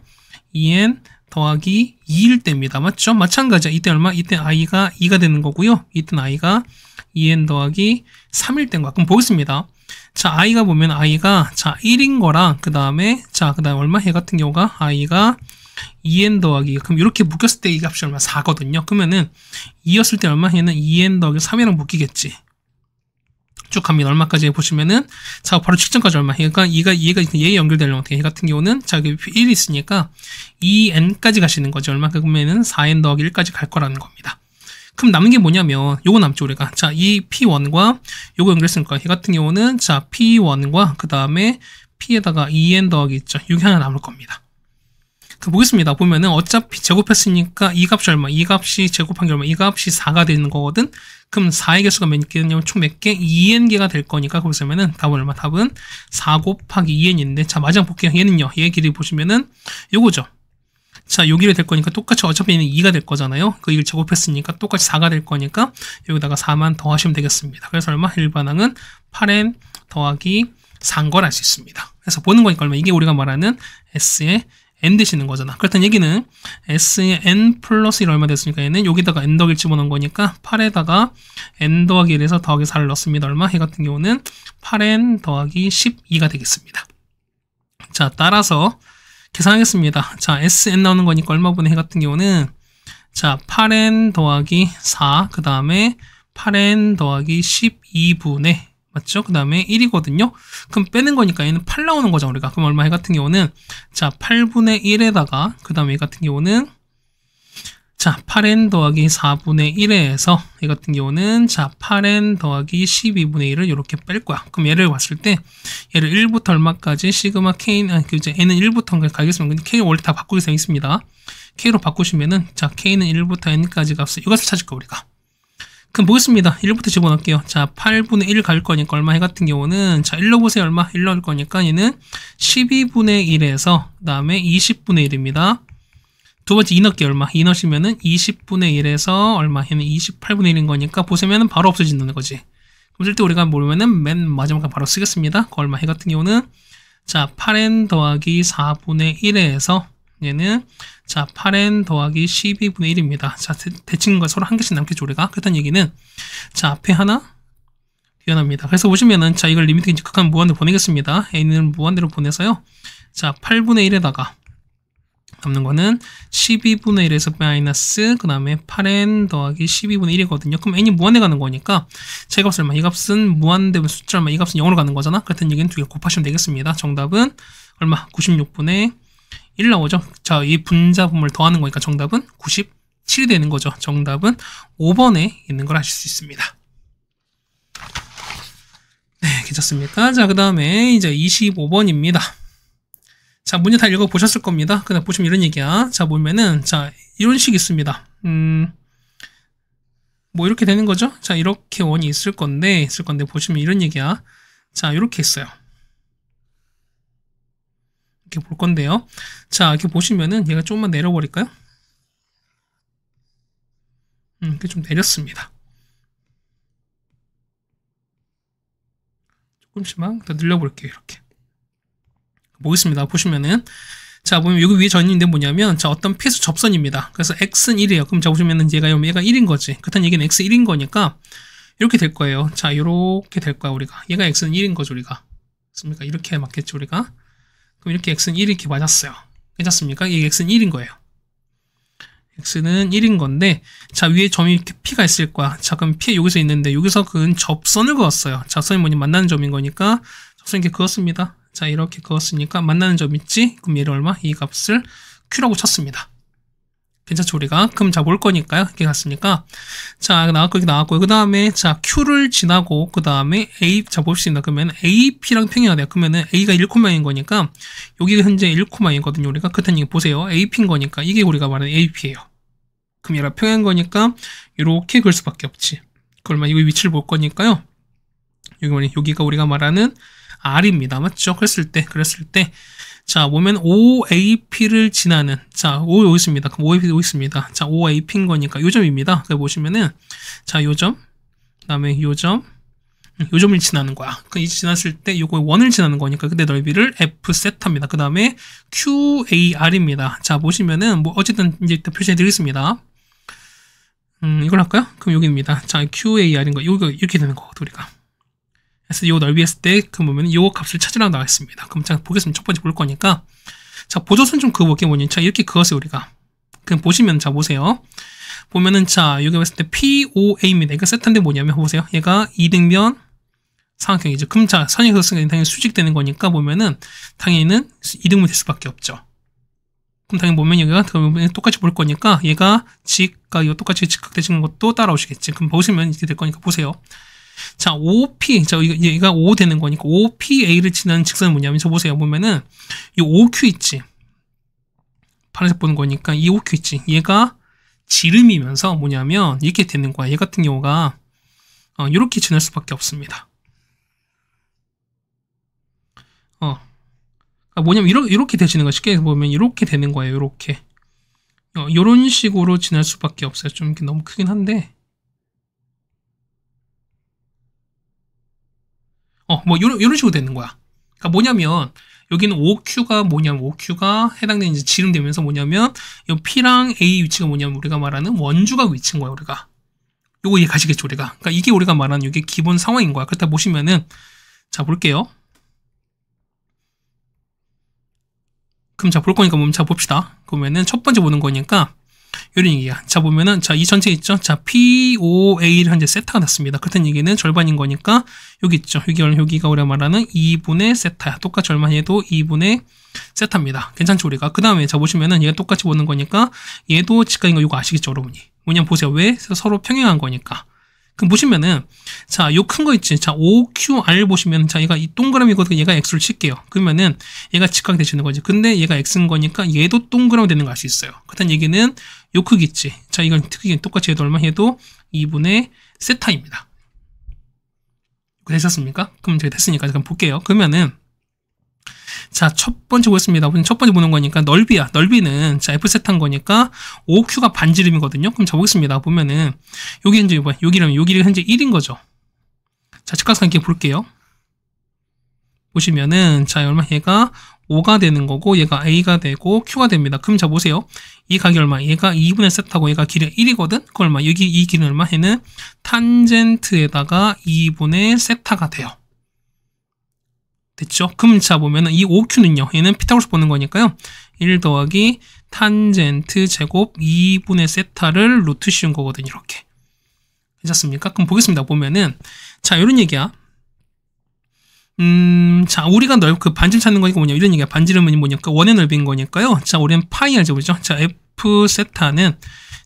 2n 더하기 2일 때입니다. 맞죠? 마찬가지야. 이때 얼마? 이때 i가 2가 되는 거고요. 이때 i가 2n 더하기 3일 때인 거야. 그럼 보겠습니다. 자, i가 보면 i가 자, 1인 거랑, 그 다음에, 자, 그 다음에 얼마? 얘 같은 경우가 i가 2n 더하기 그럼 이렇게 묶였을 때 이 값이 얼마? 4거든요. 그러면은 2였을 때 얼마? 얘는 2n 더하기 3이랑 묶이겠지. 쭉 갑니다. 얼마까지 보시면은 자 바로 직전까지 얼마? 얘가 얘에 연결되려면 어떻게? 얘 같은 경우는 자 여기 1이 있으니까 2n까지 가시는 거죠. 얼마? 그러면은 4n 더하기 1까지 갈 거라는 겁니다. 그럼 남은 게 뭐냐면 요거 남죠, 우리가. 자, 이 P1과 요거 연결했으니까 얘 같은 경우는 자 P1과 그 다음에 P에다가 2n 더하기 있죠. 이게 하나 남을 겁니다. 보겠습니다. 보면은 어차피 제곱했으니까 이 값이 얼마? 이 값이 제곱한 게 얼마? 이 값이 4가 되는 거거든. 그럼 4의 개수가 몇 개냐면 총 몇 개? 2n개가 될 거니까 거기서 보면은 답은 얼마? 답은 4 곱하기 2n인데 자 마지막 볼게요. 얘는요. 얘의 길이 보시면은 요거죠. 자, 요 길이 될 거니까 똑같이 어차피 얘는 2가 될 거잖아요. 그 2를 제곱했으니까 똑같이 4가 될 거니까 여기다가 4만 더하시면 되겠습니다. 그래서 얼마? 일반항은 8n 더하기 4인 걸 알 수 있습니다. 그래서 보는 거니까 얼마? 이게 우리가 말하는 S의 n 되시는 거잖아. 그렇다는 얘기는 S의 n 플러스 1 얼마 됐으니까 얘는 여기다가 n 더하기를 집어넣은 거니까 8에다가 n 더하기 1에서 더하기 4를 넣습니다. 얼마? 얘 같은 경우는 8n 더하기 12가 되겠습니다. 자, 따라서 계산하겠습니다. 자, Sn 나오는 거니까 얼마 분의 해 같은 경우는 자, 8n 더하기 4, 그 다음에 8n 더하기 12분의 맞죠? 그 다음에 1이거든요. 그럼 빼는 거니까 얘는 8 나오는 거죠, 우리가. 그럼 얼마 해 같은 경우는 자, 8분의 1에다가 그 다음에 얘 같은 경우는 자, 8n 더하기 4분의 1에서 얘 같은 경우는 자, 8n 더하기 12분의 1을 이렇게 뺄 거야. 그럼 얘를 봤을 때 얘를 1부터 얼마까지 시그마 k 이제 n은 1부터 가겠습니다. 근데 k를 원래 다 바꾸기 되어 있습니다. k로 바꾸시면은 자, k는 1부터 n까지 값을 이 값을 찾을 거야, 우리가. 그럼 보겠습니다. 1부터 집어넣을게요. 자, 8분의 1 갈 거니까 얼마 해 같은 경우는, 자, 1 넣어보세요. 얼마? 1 넣을 거니까 얘는 12분의 1에서, 그 다음에 20분의 1입니다. 두 번째 2 넣을게요. 얼마? 2 넣으시면은 20분의 1에서 얼마? 얘는 28분의 1인 거니까 보시면은 바로 없어진다는 거지. 그럼 쓸 때 우리가 모르면은 맨 마지막에 바로 쓰겠습니다. 그 얼마 해 같은 경우는, 자, 8n 더하기 4분의 1에서 얘는 자 8n 더하기 12분의 1입니다. 자, 대칭과 서로 한 개씩 남겠죠 우리가. 그렇다는 얘기는 자 앞에 하나 뒤에 하나입니다. 그래서 보시면은 자 이걸 리미트 극한 무한대로 보내겠습니다. a는 무한대로 보내서요. 자 8분의 1에다가 남는 거는 12분의 1에서 마이너스 그 다음에 8n 더하기 12분의 1이거든요. 그럼 n이 무한대 가는 거니까 제 값을 얼마? 이 값은 무한대면 숫자 얼마? 이 값은 0으로 가는 거잖아. 그렇다는 얘기는 두 개 곱하시면 되겠습니다. 정답은 얼마? 96분의 1 나오죠. 자, 이 분자분모를 더하는 거니까 정답은 97이 되는 거죠. 정답은 5번에 있는 걸 하실 수 있습니다. 네, 괜찮습니까? 자, 그 다음에 이제 25번입니다. 자, 문제 다 읽어보셨을 겁니다. 그냥 보시면 이런 얘기야. 자, 보면은, 자, 이런 식이 있습니다. 뭐 이렇게 되는 거죠? 자, 이렇게 원이 있을 건데 보시면 이런 얘기야. 자, 이렇게 있어요. 이렇게 볼 건데요. 자, 이렇게 보시면은 얘가 조금만 내려버릴까요? 이렇게 좀 내렸습니다. 조금씩만 더 늘려볼게요. 이렇게. 보겠습니다. 보시면은 자, 보면 여기 위에 전인데 뭐냐면 자, 어떤 필수 접선입니다. 그래서 x는 1이에요. 그럼 자, 보시면은 얘가 1인 거지. 그렇다는 얘기는 x 1인 거니까 이렇게 될 거예요. 자, 이렇게 될 거야, 우리가. 얘가 x는 1인 거죠, 우리가. 맞습니까? 이렇게 맞겠죠, 우리가. 그럼 이렇게 x는 1 이렇게 맞았어요. 괜찮습니까? 이게 x는 1인 거예요. x는 1인 건데 자 위에 점이 이렇게 p가 있을 거야. 자 그럼 p 여기서 있는데 여기서 그 접선을 그었어요. 접선이 뭐냐 만나는 점인 거니까 접선 이렇게 그었습니다. 자 이렇게 그었으니까 만나는 점 있지? 그럼 얘를 얼마? 이 값을 q라고 쳤습니다. 괜찮죠 우리가? 그럼 자 볼 거니까요. 이렇게 갔으니까 자 나왔고 이렇게 나왔고 그 다음에 자 q를 지나고 그 다음에 a 자 봅시다. 그러면 ap랑 평행해야 돼요. 그러면은 a가 1,0인 거니까 여기가 현재 1,이거든요. 우리가 그렇다는 얘기 보세요. ap인 거니까 이게 우리가 말하는 ap예요. 그럼 얘가 평행한 거니까 이렇게 그을 수밖에 없지. 그러면 이 위치를 볼 거니까요. 여기가 우리가 말하는 r입니다. 맞죠? 그랬을 때 자, 보면 OAP를 지나는, 자, O 여기 있습니다. 그럼 OAP 여기 있습니다. 자, OAP인 거니까 요 점입니다. 그래 보시면은, 자, 요 점, 그 다음에 요 점을 지나는 거야. 그 이제 지났을 때 요거 원을 지나는 거니까 그때 넓이를 F 세타입니다. 그 다음에 QAR입니다. 자, 보시면은, 뭐, 어쨌든 이제 표시해 드리겠습니다. 이걸 할까요? 그럼 여기입니다. 자, QAR인 거, 요거 이렇게 되는 거거든, 우리가. 그래서 요 넓이 했을 때, 그 보면 요 값을 찾으라고 나와있습니다. 그럼 자, 보겠습니다. 첫 번째 볼 거니까. 자, 보조선 좀 그어볼게요. 뭐니? 자, 이렇게 그었어요, 우리가. 그럼 보시면, 자, 보세요. 보면은, 자, 여기 봤을 때 POA입니다. 이거 세트인데 뭐냐면, 보세요. 얘가 이등변 삼각형이죠. 그럼 자, 선이 그었으니까 당연히 수직되는 거니까 보면은, 당연히는 이등변이 될 수밖에 없죠. 그럼 당연히 보면 여기가 똑같이 볼 거니까, 얘가 직각, 이거 똑같이 직각되시는 것도 따라오시겠지. 그럼 보시면 이렇게 될 거니까 보세요. 자, OP, 자, 얘가 O 되는 거니까 OPA를 지나는 직선은 뭐냐면, 저 보세요. 보면은, 이 OQ 있지. 파란색 보는 거니까, 이 OQ 있지. 얘가 지름이면서 뭐냐면, 이렇게 되는 거야. 얘 같은 경우가, 이렇게 지날 수밖에 없습니다. 뭐냐면, 이렇게 되시는 거 쉽게 보면, 이렇게 되는 거예요. 이렇게. 이런 식으로 지날 수밖에 없어요. 좀 이렇게 너무 크긴 한데, 뭐, 이런 식으로 되는 거야. 그러니까 뭐냐면, 여기는 OQ가 뭐냐면, OQ가 해당되는 이제 지름되면서 뭐냐면, 이 P랑 A 위치가 뭐냐면, 우리가 말하는 원주각 위치인 거야, 우리가. 요거 이해 가시겠죠, 우리가. 그러니까 이게 우리가 말하는 이게 기본 상황인 거야. 그렇다 보시면은, 자, 볼게요. 그럼 자, 볼 거니까, 자, 봅시다. 그러면은 첫 번째 보는 거니까, 이런 얘기야. 자, 보면은, 자, 이 전체 있죠? 자, POA를 현재 세타가 났습니다. 그렇다는 얘기는 절반인 거니까, 여기 있죠? 여기가 우리가 말하는 2분의 세타야. 똑같이 얼마 해도 2분의 세타입니다. 괜찮죠, 우리가? 그 다음에, 자, 보시면은 얘가 똑같이 보는 거니까, 얘도 직각인 거 이거 아시겠죠, 여러분이? 뭐냐면 보세요. 왜? 서로 평행한 거니까. 그럼 보시면은, 자, 요 큰 거 있지? 자, OQR 보시면, 자, 얘가 이 동그라미거든요. 얘가 X를 칠게요. 그러면은, 얘가 직각 되시는 거지. 근데 얘가 X인 거니까 얘도 동그라미 되는 거 알 수 있어요. 그렇다는 얘기는, 요 크기 있지? 자, 이건 크기 똑같이 해도 얼마 해도 2분의 세타입니다. 되셨습니까? 그럼 제가 됐으니까 잠깐 볼게요. 그러면은, 자, 첫 번째 보겠습니다. 첫 번째 보는 거니까 넓이야. 넓이는 자, F세타인 거니까 OQ가 반지름이거든요. 그럼 자, 보겠습니다. 보면은 여기 현재 뭐야? 여기라면 여기가 현재 1인 거죠. 자, 직각삼각형 볼게요. 보시면은 자, 얼마 얘가 5가 되는 거고 얘가 A가 되고 Q가 됩니다. 그럼 자, 보세요. 이 각이 얼마? 얘가 2분의 세타고 얘가 길이 1이거든. 그 얼마? 여기 이 길은 얼마? 얘는 탄젠트에다가 2분의 세타가 돼요. 됐죠? 그럼 자 보면은 이 OQ는요. 얘는 피타고라스 보는 거니까요. 1 더하기 탄젠트 제곱 2분의 세타를 루트 씌운 거거든요. 이렇게. 괜찮습니까? 그럼 보겠습니다. 보면은 자, 이런 얘기야. 자, 우리가 그 반지름 찾는 거니까 뭐냐? 이런 얘기야. 반지름은 뭐냐니까 원의 넓이인 거니까요. 자, 우리는 파이 알죠, 그죠? 자, F 세타는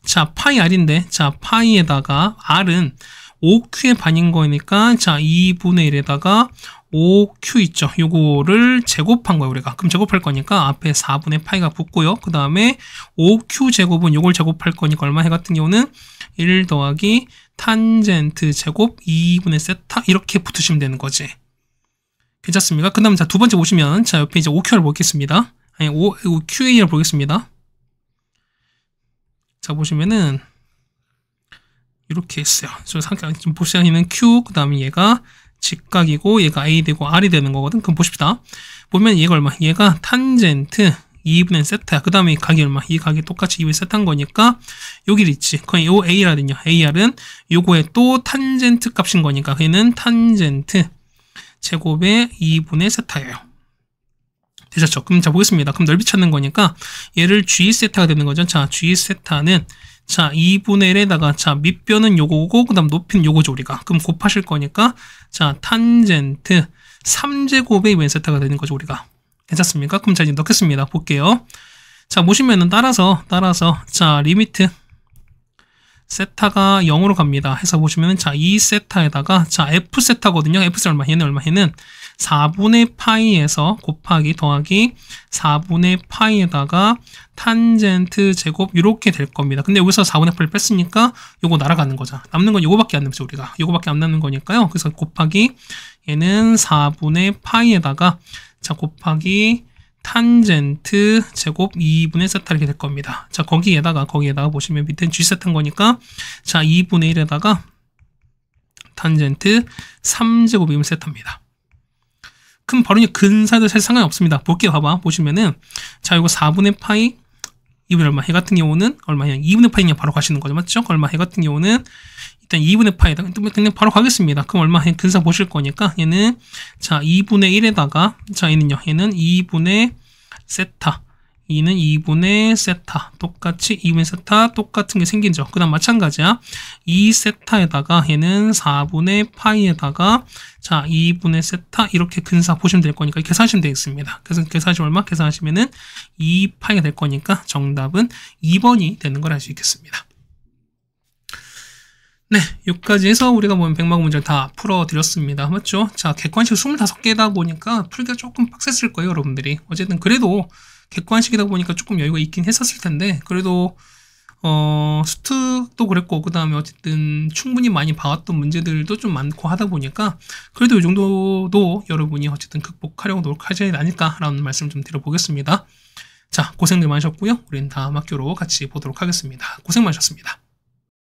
자, 파이 R인데 자, 파이에다가 R은 OQ의 반인 거니까 자, 2분의 1에다가 OQ 있죠. 요거를 제곱한 거예요, 우리가. 그럼 제곱할 거니까 앞에 4분의 파이가 붙고요. 그 다음에 OQ 제곱은 요걸 제곱할 거니까 얼마 해 같은 경우는 1 더하기 탄젠트 제곱 2분의 세타 이렇게 붙으시면 되는 거지. 괜찮습니까? 그 다음에 자, 두 번째 보시면 자, 옆에 이제 OQ를 보겠습니다. 아니, QA를 보겠습니다. 자, 보시면은 이렇게 했어요. 좀 보시면 Q, 그 다음에 얘가 직각이고 얘가 A 되고 R이 되는 거거든. 그럼 보십시다. 보면 얘가 얼마? 얘가 탄젠트 2분의 세타야. 그 다음에 이 각이 얼마? 이 각이 똑같이 2분의 세타인 거니까 여기 있지. 거의 요 AR은요. AR은 요거에 또 탄젠트 값인 거니까 얘는 탄젠트 제곱의 2분의 세타예요. 되셨죠? 그럼 자, 보겠습니다. 그럼 넓이 찾는 거니까 얘를 G 세타가 되는 거죠. 자, G 세타는 자, 2분의 1에다가 자, 밑변은 요거고 그 다음 높이는 요거죠, 우리가. 그럼 곱하실 거니까 자, 탄젠트 3제곱의 2분의 세타가 되는 거죠, 우리가. 괜찮습니까? 그럼 자, 이제 넣겠습니다. 볼게요. 자, 보시면은 따라서 자, 리미트 세타가 0으로 갑니다. 해서 보시면은 자, 이 세타에다가 자, F 세타거든요. F 세타 얼마? 얘는 얼마? 얘는 4분의 파이에서 곱하기 더하기 4분의 파이에다가 탄젠트 제곱 이렇게 될 겁니다. 근데 여기서 4분의 파이를 뺐으니까 요거 날아가는 거죠. 남는 건 요거밖에 안 남죠, 우리가. 요거밖에 안 남는 거니까요. 그래서 곱하기 얘는 4분의 파이에다가 자, 곱하기 탄젠트 제곱 2분의 세타 이렇게 될 겁니다. 자, 거기에다가 보시면 밑에는 G 세타인 거니까 자, 2분의 1에다가 탄젠트 3제곱 2분의 세타입니다. 그럼 바로 이제 근사도 사실 상관이 없습니다. 볼게요. 봐봐. 보시면은 자, 이거 4분의 파이 2분의 얼마? 해 같은 경우는 얼마냐? 2분의 파이 그냥 바로 가시는 거죠. 맞죠? 얼마? 해 같은 경우는 일단 2분의 파이에다 그냥 바로 가겠습니다. 그럼 얼마? 근사 보실 거니까 얘는 자, 2분의 1에다가 자, 얘는요. 얘는 2분의 세타. 2는 2분의 세타. 똑같이 2분의 세타 똑같은 게 생기죠. 그 다음 마찬가지야. 2세타에다가 얘는 4분의 파이에다가 자, 2분의 세타 이렇게 근사 보시면 될 거니까 계산하시면 되겠습니다. 그래서 계산하시면 얼마? 계산하시면은 2파이가 될 거니까 정답은 2번이 되는 걸 알 수 있겠습니다. 네, 여기까지 해서 우리가 보면 백마구 문제를 다 풀어드렸습니다. 맞죠? 자, 객관식 25개다 보니까 풀기가 조금 빡셌을 거예요, 여러분들이. 어쨌든 그래도 객관식이다 보니까 조금 여유가 있긴 했었을 텐데, 그래도 수특도 그랬고, 그 다음에 어쨌든 충분히 많이 봐왔던 문제들도 좀 많고 하다 보니까, 그래도 이 정도도 여러분이 어쨌든 극복하려고 노력하지 않을까라는 말씀 좀 드려보겠습니다. 자, 고생들 많으셨고요. 우리는 다음 학교로 같이 보도록 하겠습니다. 고생 많으셨습니다.